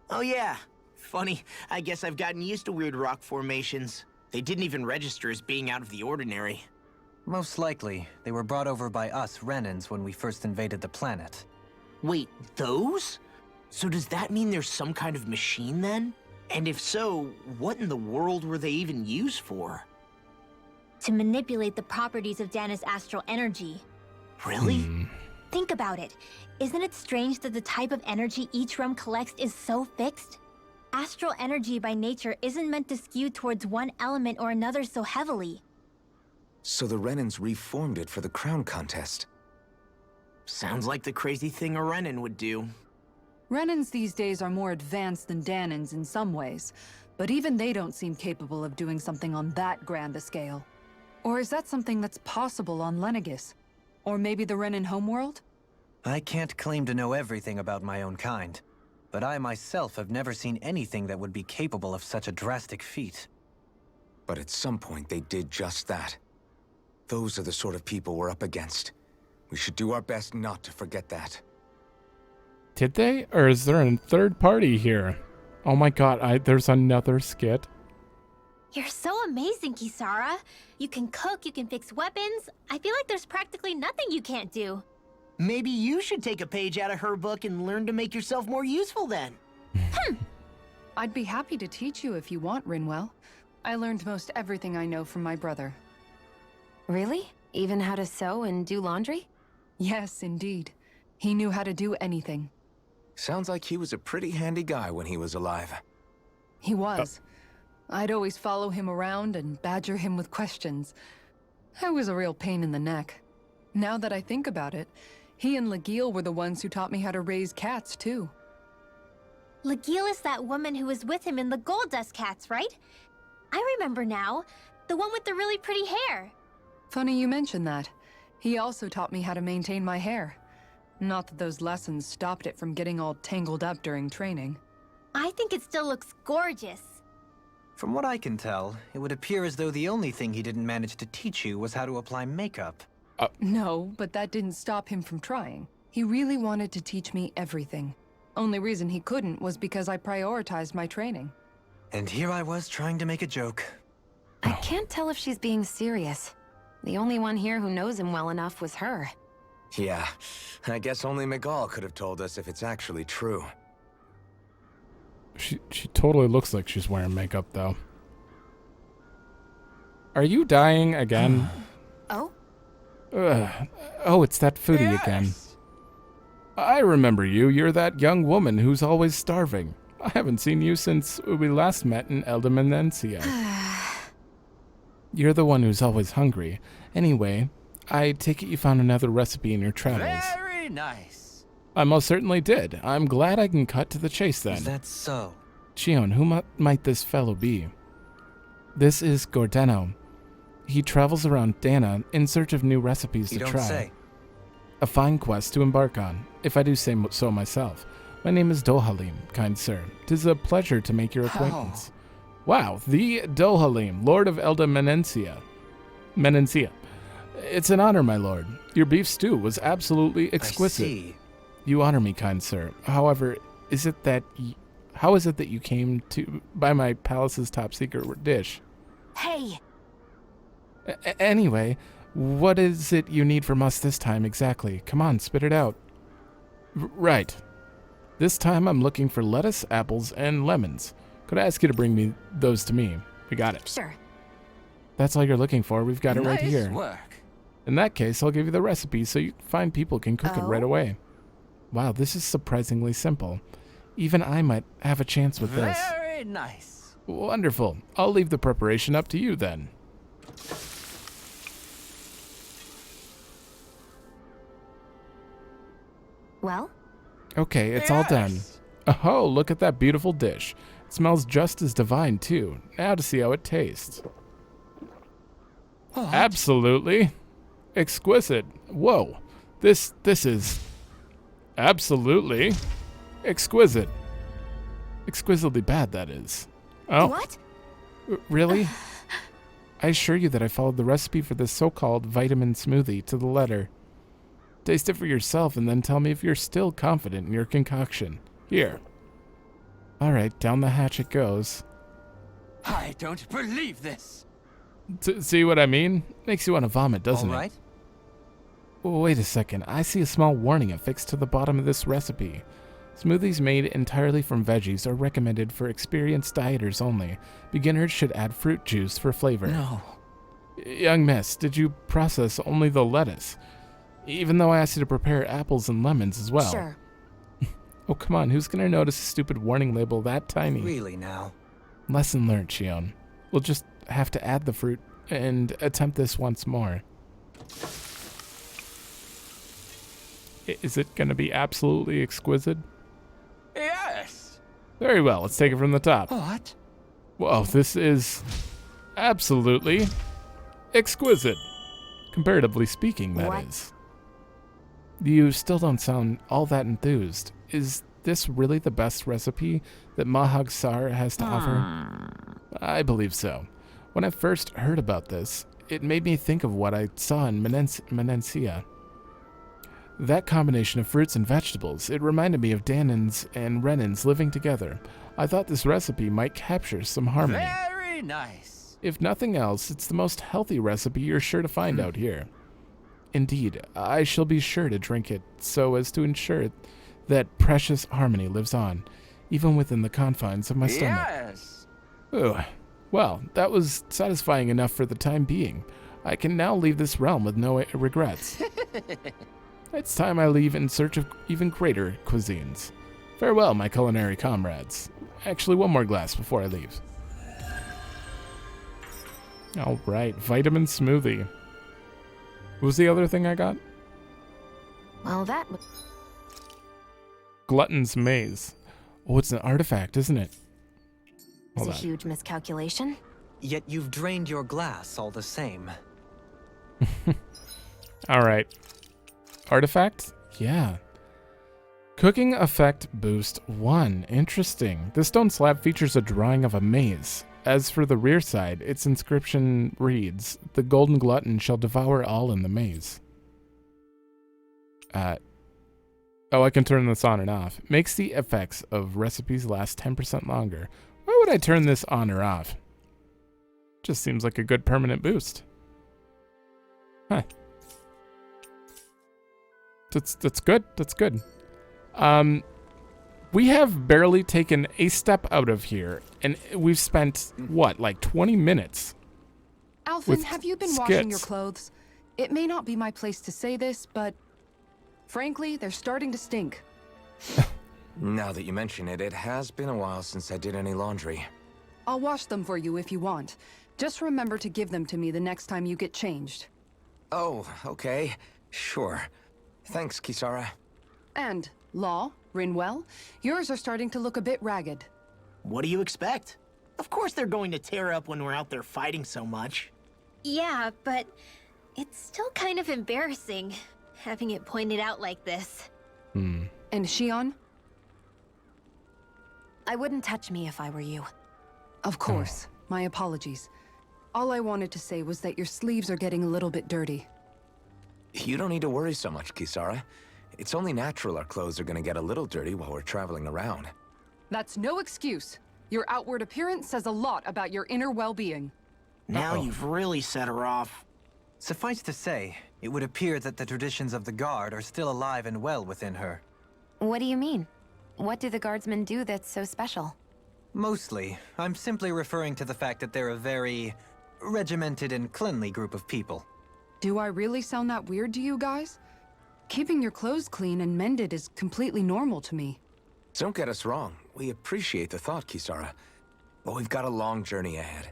Oh yeah. Funny, I guess I've gotten used to weird rock formations. They didn't even register as being out of the ordinary. Most likely, they were brought over by us Renans when we first invaded the planet. Wait, those? So does that mean there's some kind of machine then? And if so, what in the world were they even used for? To manipulate the properties of Dahna's astral energy. Really? Think about it. Isn't it strange that the type of energy each realm collects is so fixed? Astral energy by nature isn't meant to skew towards one element or another so heavily. So the Renans reformed it for the crown contest. Sounds like the crazy thing a Renan would do. Renans these days are more advanced than Dahnans in some ways, but even they don't seem capable of doing something on that grand a scale. Or is that something that's possible on Lenegis? Or maybe the Renan homeworld? I can't claim to know everything about my own kind, but I myself have never seen anything that would be capable of such a drastic feat. But at some point, they did just that. Those are the sort of people we're up against. We should do our best not to forget that. Did they? Or is there a third party here? Oh my god, there's another skit. You're so amazing, Kisara. You can cook, you can fix weapons. I feel like there's practically nothing you can't do. Maybe you should take a page out of her book and learn to make yourself more useful then. I'd be happy to teach you if you want, Rinwell. I learned most everything I know from my brother. Really? Even how to sew and do laundry? Yes, indeed. He knew how to do anything. Sounds like he was a pretty handy guy when he was alive. He was. I'd always follow him around and badger him with questions. I was a real pain in the neck. Now that I think about it, he and Legil were the ones who taught me how to raise cats, too. Legil is that woman who was with him in the Gold Dust Cats, right? I remember now. The one with the really pretty hair. Funny you mention that. He also taught me how to maintain my hair. Not that those lessons stopped it from getting all tangled up during training. I think it still looks gorgeous. From what I can tell, it would appear as though the only thing he didn't manage to teach you was how to apply makeup. No, but that didn't stop him from trying. He really wanted to teach me everything. Only reason he couldn't was because I prioritized my training. And here I was trying to make a joke. I can't tell if she's being serious. The only one here who knows him well enough was her. Yeah, I guess only Miguel could have told us if it's actually true. She totally looks like she's wearing makeup, though. Are you dying again? Oh? Oh, it's that foodie again. I remember you. You're that young woman who's always starving. I haven't seen you since we last met in Eldemenencia. You're the one who's always hungry. Anyway, I take it you found another recipe in your travels. Very nice. I most certainly did. I'm glad I can cut to the chase then. Is that so? Shionne, who might this fellow be? This is Gordeno. He travels around Dahna in search of new recipes to try. You don't say. A fine quest to embark on, if I do say so myself. My name is Dohalim, kind sir. 'Tis a pleasure to make your acquaintance. Wow, the Dohalim, Lord of Menencia. It's an honor, my lord. Your beef stew was absolutely exquisite. I see. You honor me, kind sir. However, how is it that you came to buy my palace's top secret dish? Hey! Anyway, what is it you need from us this time exactly? Come on, spit it out. Right. This time I'm looking for lettuce, apples, and lemons. Could I ask you to bring those to me? We got it. Sure. That's all you're looking for. We've got it right here. Nice work. In that case, I'll give you the recipe so you fine people can cook it right away. Wow, this is surprisingly simple. Even I might have a chance with this. Very nice. Wonderful. I'll leave the preparation up to you then. Well? Okay, it's all done. Oh, look at that beautiful dish. It smells just as divine, too. Now to see how it tastes. What? Absolutely. Exquisite. Whoa. This is absolutely exquisite. Exquisitely bad, that is. Oh. What? Really? I assure you that I followed the recipe for this so-called vitamin smoothie to the letter. Taste it for yourself and then tell me if you're still confident in your concoction. Here. All right, down the hatch it goes. I don't believe this. See what I mean? Makes you want to vomit, doesn't All right. it? Wait a second. I see a small warning affixed to the bottom of this recipe. Smoothies made entirely from veggies are recommended for experienced dieters only. Beginners should add fruit juice for flavor. No. Young miss, did you process only the lettuce? Even though I asked you to prepare apples and lemons as well. Sure. Oh, come on. Who's going to notice a stupid warning label that tiny? Really now? Lesson learned, Shionne. We'll just have to add the fruit and attempt this once more. Is it going to be absolutely exquisite? Very well, let's take it from the top. What? Whoa, this is absolutely exquisite. Comparatively speaking, that is. You still don't sound all that enthused. Is this really the best recipe that Mahag Sar has to offer? I believe so. When I first heard about this, it made me think of what I saw in Menencia. That combination of fruits and vegetables, it reminded me of Dahnans and Renans living together. I thought this recipe might capture some harmony. Very nice. If nothing else, it's the most healthy recipe you're sure to find out here. Indeed, I shall be sure to drink it so as to ensure that precious harmony lives on, even within the confines of my stomach. Yes. Ooh, well, that was satisfying enough for the time being. I can now leave this realm with no regrets. It's time I leave in search of even greater cuisines. Farewell, my culinary comrades. Actually, one more glass before I leave. All right, vitamin smoothie. What was the other thing I got? Well, that... Glutton's Maze. Oh, it's an artifact, isn't it? is Hold a on. huge miscalculation. Yet you've drained your glass all the same. All right. Artifact? Yeah. Cooking effect boost 1. Interesting. This stone slab features a drawing of a maze. As for the rear side, its inscription reads, "The golden glutton shall devour all in the maze." Oh, I can turn this on and off. Makes the effects of recipes last 10% longer. Why would I turn this on or off? Just seems like a good permanent boost. Huh. That's good. That's good. We have barely taken a step out of here, and we've spent, what, like 20 minutes? Alphen, have you been washing your skits. clothes? It may not be my place to say this, but frankly, they're starting to stink. Now that you mention it, it has been a while since I did any laundry. I'll wash them for you if you want. Just remember to give them to me the next time you get changed. Oh, okay. Sure. Thanks, Kisara. And, Law, Rinwell, yours are starting to look a bit ragged. What do you expect? Of course they're going to tear up when we're out there fighting so much. Yeah, but it's still kind of embarrassing having it pointed out like this. And Shionne? I wouldn't touch me if I were you. Of course. My apologies. All I wanted to say was that your sleeves are getting a little bit dirty. You don't need to worry so much, Kisara. It's only natural our clothes are gonna get a little dirty while we're traveling around. That's no excuse. Your outward appearance says a lot about your inner well-being. Now you've really set her off. Suffice to say, it would appear that the traditions of the Guard are still alive and well within her. What do you mean? What do the guardsmen do that's so special? Mostly, I'm simply referring to the fact that they're a very regimented and cleanly group of people. Do I really sound that weird to you guys? Keeping your clothes clean and mended is completely normal to me. Don't get us wrong. We appreciate the thought, Kisara. But we've got a long journey ahead.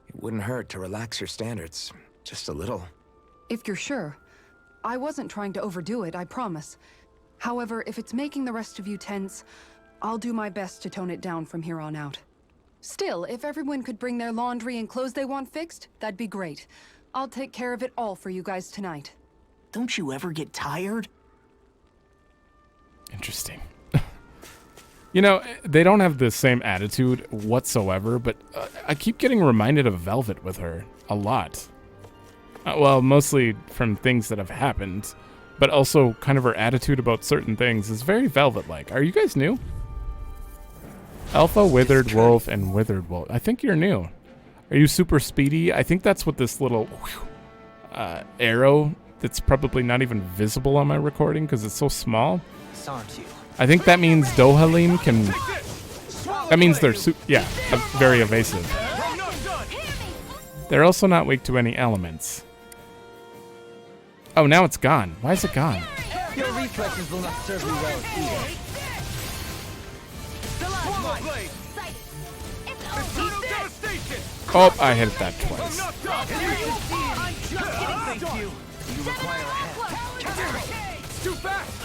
It wouldn't hurt to relax your standards. Just a little. If you're sure. I wasn't trying to overdo it, I promise. However, if it's making the rest of you tense, I'll do my best to tone it down from here on out. Still, if everyone could bring their laundry and clothes they want fixed, that'd be great. I'll take care of it all for you guys tonight. Don't you ever get tired? Interesting. You know, they don't have the same attitude whatsoever, but I keep getting reminded of Velvet with her a lot. Well, mostly from things that have happened, but also kind of her attitude about certain things is very Velvet-like. Are you guys new? Alpha, Withered Wolf, and Withered Wolf. I think you're new. Are you super speedy? I think that's what this little arrow that's probably not even visible on my recording because it's so small. Aren't you? I think that means Dohalim can... That means they're very evasive. They're also not weak to any elements. Oh, now it's gone. Why is it gone? Your reflexes will not serve you well either. Oh, I hit that twice. You require a hand.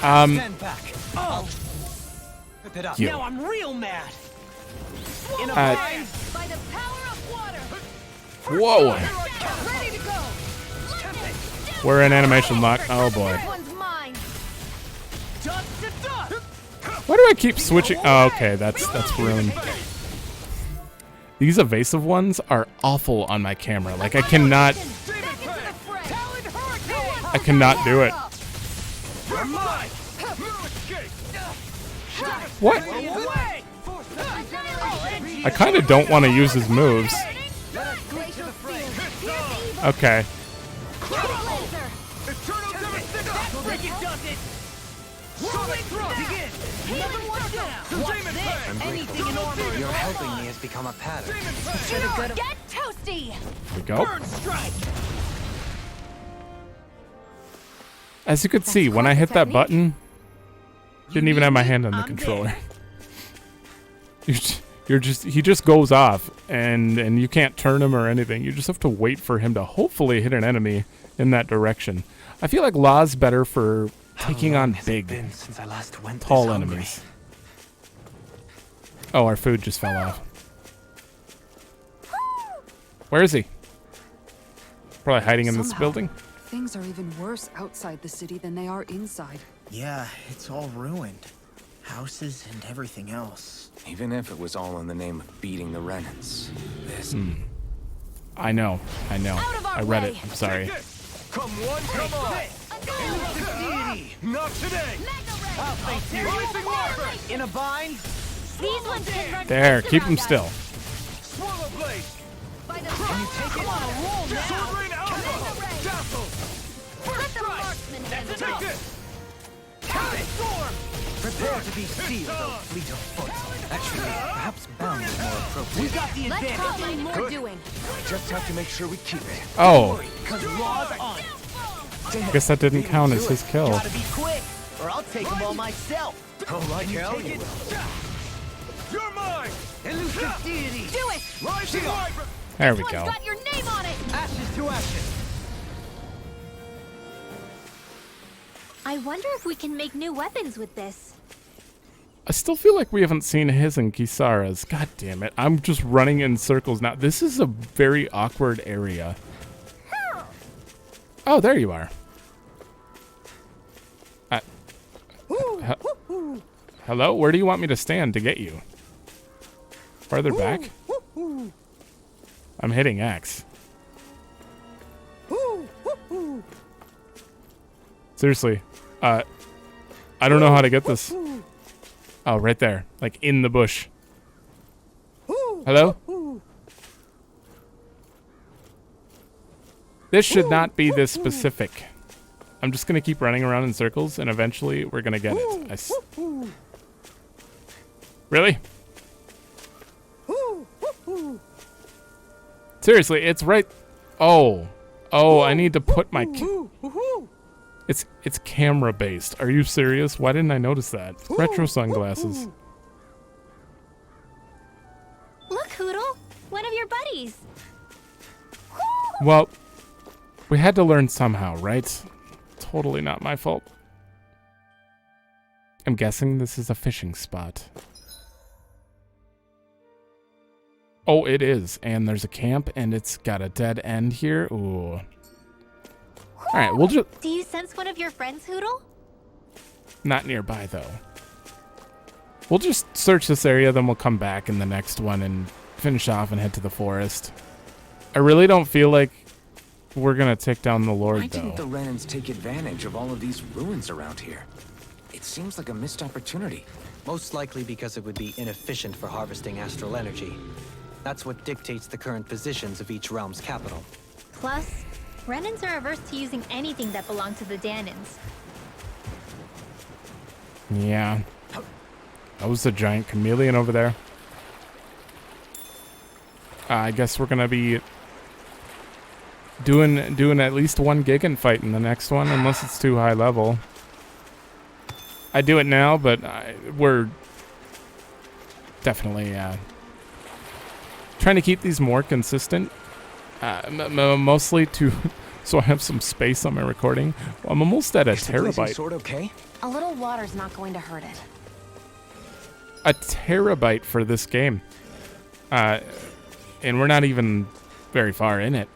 Um, Stand back. Rip it up. You. Now I'm real mad. In a Uh, bind. By the power of water. Whoa! Ready to go. We're in animation lock. Oh boy. This one's mine. Dust to dust. Why do I keep switching? Oh, okay, that's ruined. These evasive ones are awful on my camera. Like I cannot do it. You're mine. What? Away. I kind of don't want to use his moves. Okay. Eternal devastation. Think it does it. Rolling through. Begin. Another one down. Demon Fang. Anything in order. Your helping me has become a pattern. Get toasty. Here we go. Burn strike. As you could see, when I hit that button, didn't even have my hand on the controller. He just goes off, and you can't turn him or anything. You just have to wait for him to hopefully hit an enemy in that direction. I feel like Law's better for taking on big, tall enemies. Oh, our food just fell off. Where is he? Probably hiding in this Somehow, building. Things are even worse outside the city than they are inside. Yeah, it's all ruined. Houses and everything else. Even if it was all in the name of beating the Renans, this... I know. I read it. I'm sorry. Come one, come on. Not today. I'll face you. Rising water. In a bind. These ones can run There, faster keep than him that. still. Swallow blade. By the Can you take it? on a roll now. Sword rain alpha. Dazzle. First strike. Take this. Count it. Storm. Prepare to be sealed, O fleet of foot. Actually, perhaps bound is more appropriate. We got the Let's advantage. probably more doing. Just have to make sure we keep it. Oh, Cause Law's on it. guess that didn't count as his kill. Gotta be quick, or I'll take them all myself. Oh, like hell Take you it. will. You're mine. Elusive deity. Do it. Rising wyvern. There we This one's go. got your name on it. Ashes to ashes. I wonder if we can make new weapons with this. I still feel like we haven't seen his and Kisara's. God damn it. I'm just running in circles now. This is a very awkward area. Oh, there you are. Hello? Where do you want me to stand to get you? Farther back? I'm hitting X. Seriously. I don't know how to get this. Oh, right there. Like in the bush. Hello? This should not be this specific. I'm just going to keep running around in circles, and eventually we're going to get it. Really? Seriously, it's right... Oh. Oh, I need to put my... It's camera-based. Are you serious? Why didn't I notice that? Retro sunglasses. Look, Hoodle, one of your buddies. Well, we had to learn somehow, right? Totally not my fault. I'm guessing this is a fishing spot. Oh, it is. And there's a camp, and it's got a dead end here. Ooh. Alright, we'll just... Do you sense one of your friends, Hoodle? Not nearby, though. We'll just search this area, then we'll come back in the next one and finish off and head to the forest. I really don't feel like we're gonna take down the Lord, Why didn't the though. Renans take advantage of all of these ruins around here? It seems like a missed opportunity. Most likely because it would be inefficient for harvesting astral energy. That's what dictates the current positions of each realm's capital. Plus, Renans are averse to using anything that belonged to the Dahnans. Yeah. That was a giant chameleon over there. I guess we're gonna be doing at least one Gigan fight in the next one, unless it's too high level. I do it now, but we're definitely trying to keep these more consistent. Mostly so I have some space on my recording. I'm almost at a Is the blazing terabyte. sword okay? A little water's not going to hurt it. A terabyte for this game. And we're not even very far in it.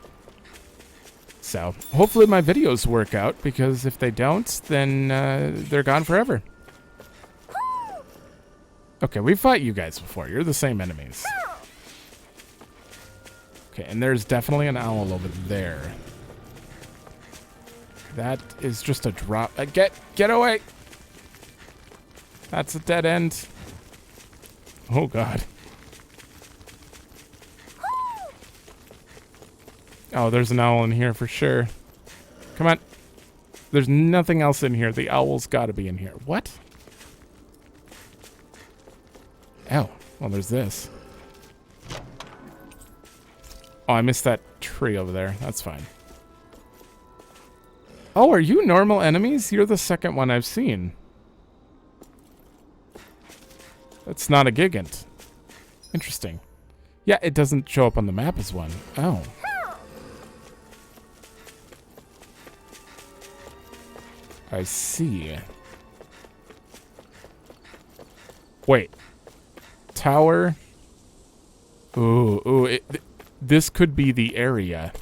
So hopefully my videos work out, because if they don't, then they're gone forever. Okay, we fought you guys before. You're the same enemies. Okay, and there's definitely an owl over there. That is just a drop. Get away! That's a dead end. Oh god. Oh, there's an owl in here for sure. Come on. There's nothing else in here. The owl's got to be in here. What? Oh, well, there's this. Oh, I missed that tree over there. That's fine. Oh, are you normal enemies? You're the second one I've seen. That's not a gigant. Interesting. Yeah, it doesn't show up on the map as one. Oh. I see. Wait. Tower. Ooh. This could be the area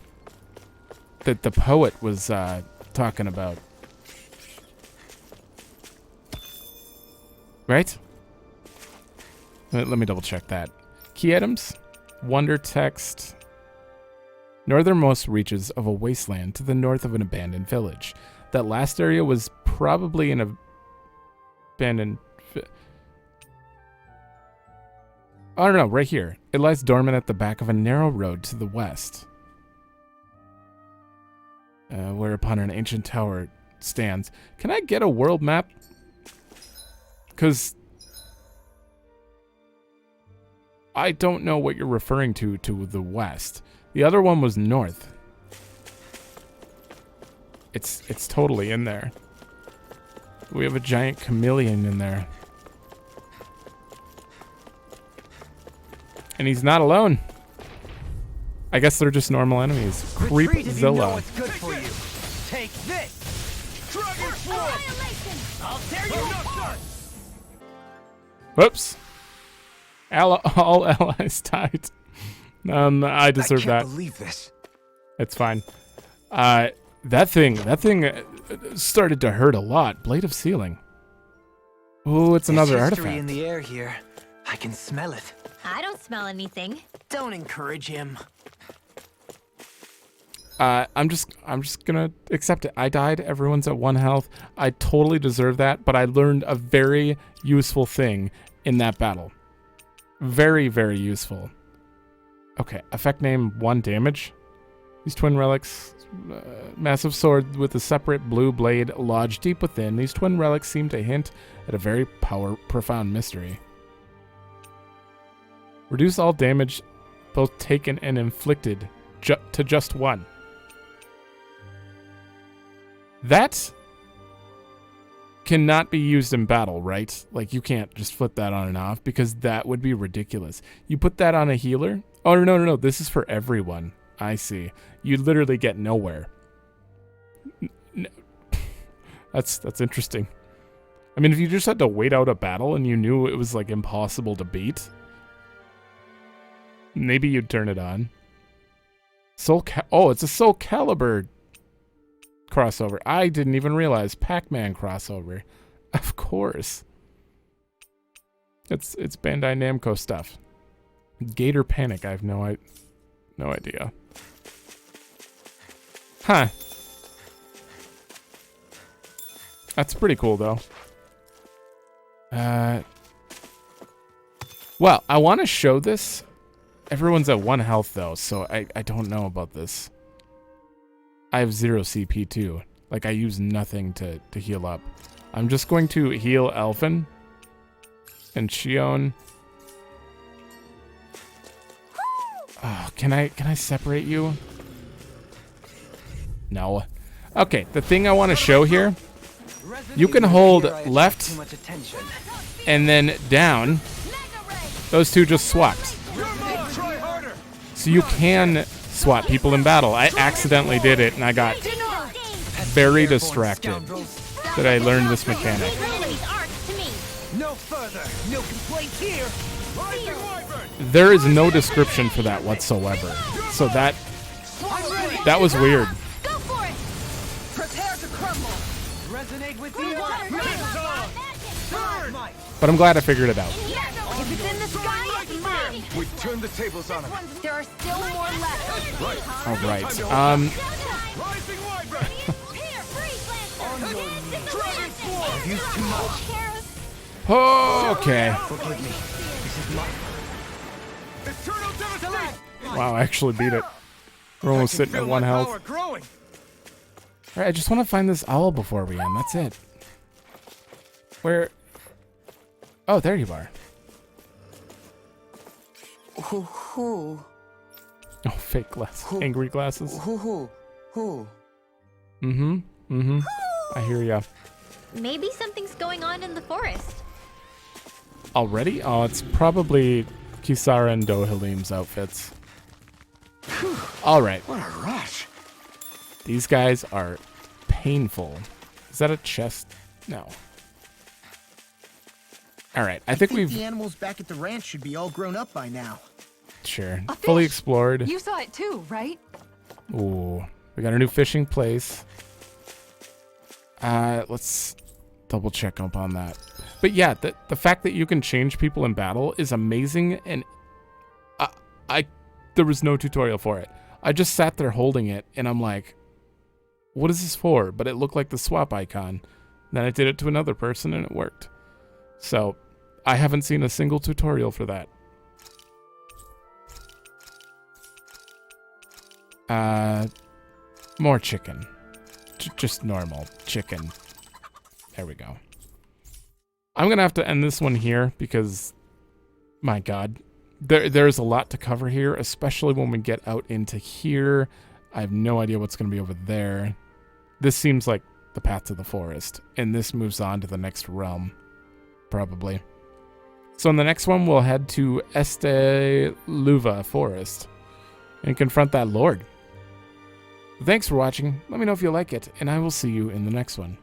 that the poet was talking about. Right? Let me double check that. Key items. Wonder text. Northernmost reaches of a wasteland to the north of an abandoned village. That last area was probably an abandoned... I don't know, right here. It lies dormant at the back of a narrow road to the west. Whereupon an ancient tower stands. Can I get a world map? Because I don't know what you're referring to the west. The other one was north. It's totally in there. We have a giant chameleon in there. And he's not alone. I guess they're just normal enemies. Creepzilla. Good for you. Take this. Dragon Sword. I'll tear you up. Whoops. All allies died. I deserve that. I can't believe this. It's fine. That thing started to hurt a lot. Blade of Sealing. Oh, it's another artifact. In the air here. I can smell it. I don't smell anything. Don't encourage him. I'm just gonna accept it. I died. Everyone's at 1 health. I totally deserve that, but I learned a very useful thing in that battle. Very, very useful. Okay, effect name 1 damage. These twin relics, massive sword with a separate blue blade lodged deep within. These twin relics seem to hint at a very profound mystery. Reduce all damage, both taken and inflicted, to just 1. That cannot be used in battle, right? Like, you can't just flip that on and off, because that would be ridiculous. You put that on a healer? Oh, no. This is for everyone. I see. You literally get nowhere. That's interesting. I mean, if you just had to wait out a battle and you knew it was, like, impossible to beat, maybe you'd turn it on. It's a Soul Calibur crossover. I didn't even realize. Pac-Man crossover. Of course. It's Bandai Namco stuff. Gator Panic, I have no idea. Huh. That's pretty cool, though. Well, I want to show this. Everyone's at 1 health, though, so I don't know about this. I have 0 CP, too. Like, I use nothing to heal up. I'm just going to heal Alphen and Shionne. Oh, can I separate you? No. Okay, the thing I want to show here, you can hold left and then down. Those two just swapped. So you can swap people in battle. I accidentally did it, and I got very distracted that I learned this mechanic. No further. No complaints here. There is no description for that whatsoever. So that was weird. Go for it! Prepare to crumble! Resonate with the But I'm glad I figured it out. If it's in the sky, it's mine! We turned the tables on him. There are still more left. All right. Okay. Wow, I actually beat it. We're almost sitting at 1 health. All right, I just want to find this owl before we end. That's it. Where? Oh, there you are. Who? Oh, fake glasses. Angry glasses. Who? Mm-hmm. I hear ya. Maybe something's going on in the forest. Already? Oh, it's probably Kisara and Dohalim's outfits. All right. What a rush. These guys are painful. Is that a chest? No. All right. I think we've... The animals back at the ranch should be all grown up by now. Sure. Fully explored. You saw it too, right? Ooh. We got a new fishing place. Let's double check up on that. But yeah, the fact that you can change people in battle is amazing, and there was no tutorial for it. I just sat there holding it, and I'm like, what is this for? But it looked like the swap icon. Then I did it to another person, and it worked. So, I haven't seen a single tutorial for that. More chicken. Just normal chicken. There we go. I'm gonna have to end this one here because, my God, there's a lot to cover here, especially when we get out into here. I have no idea what's gonna be over there. This seems like the path to the forest, and this moves on to the next realm, probably. So in the next one, we'll head to Este Luva Forest and confront that lord. Thanks for watching. Let me know if you like it, and I will see you in the next one.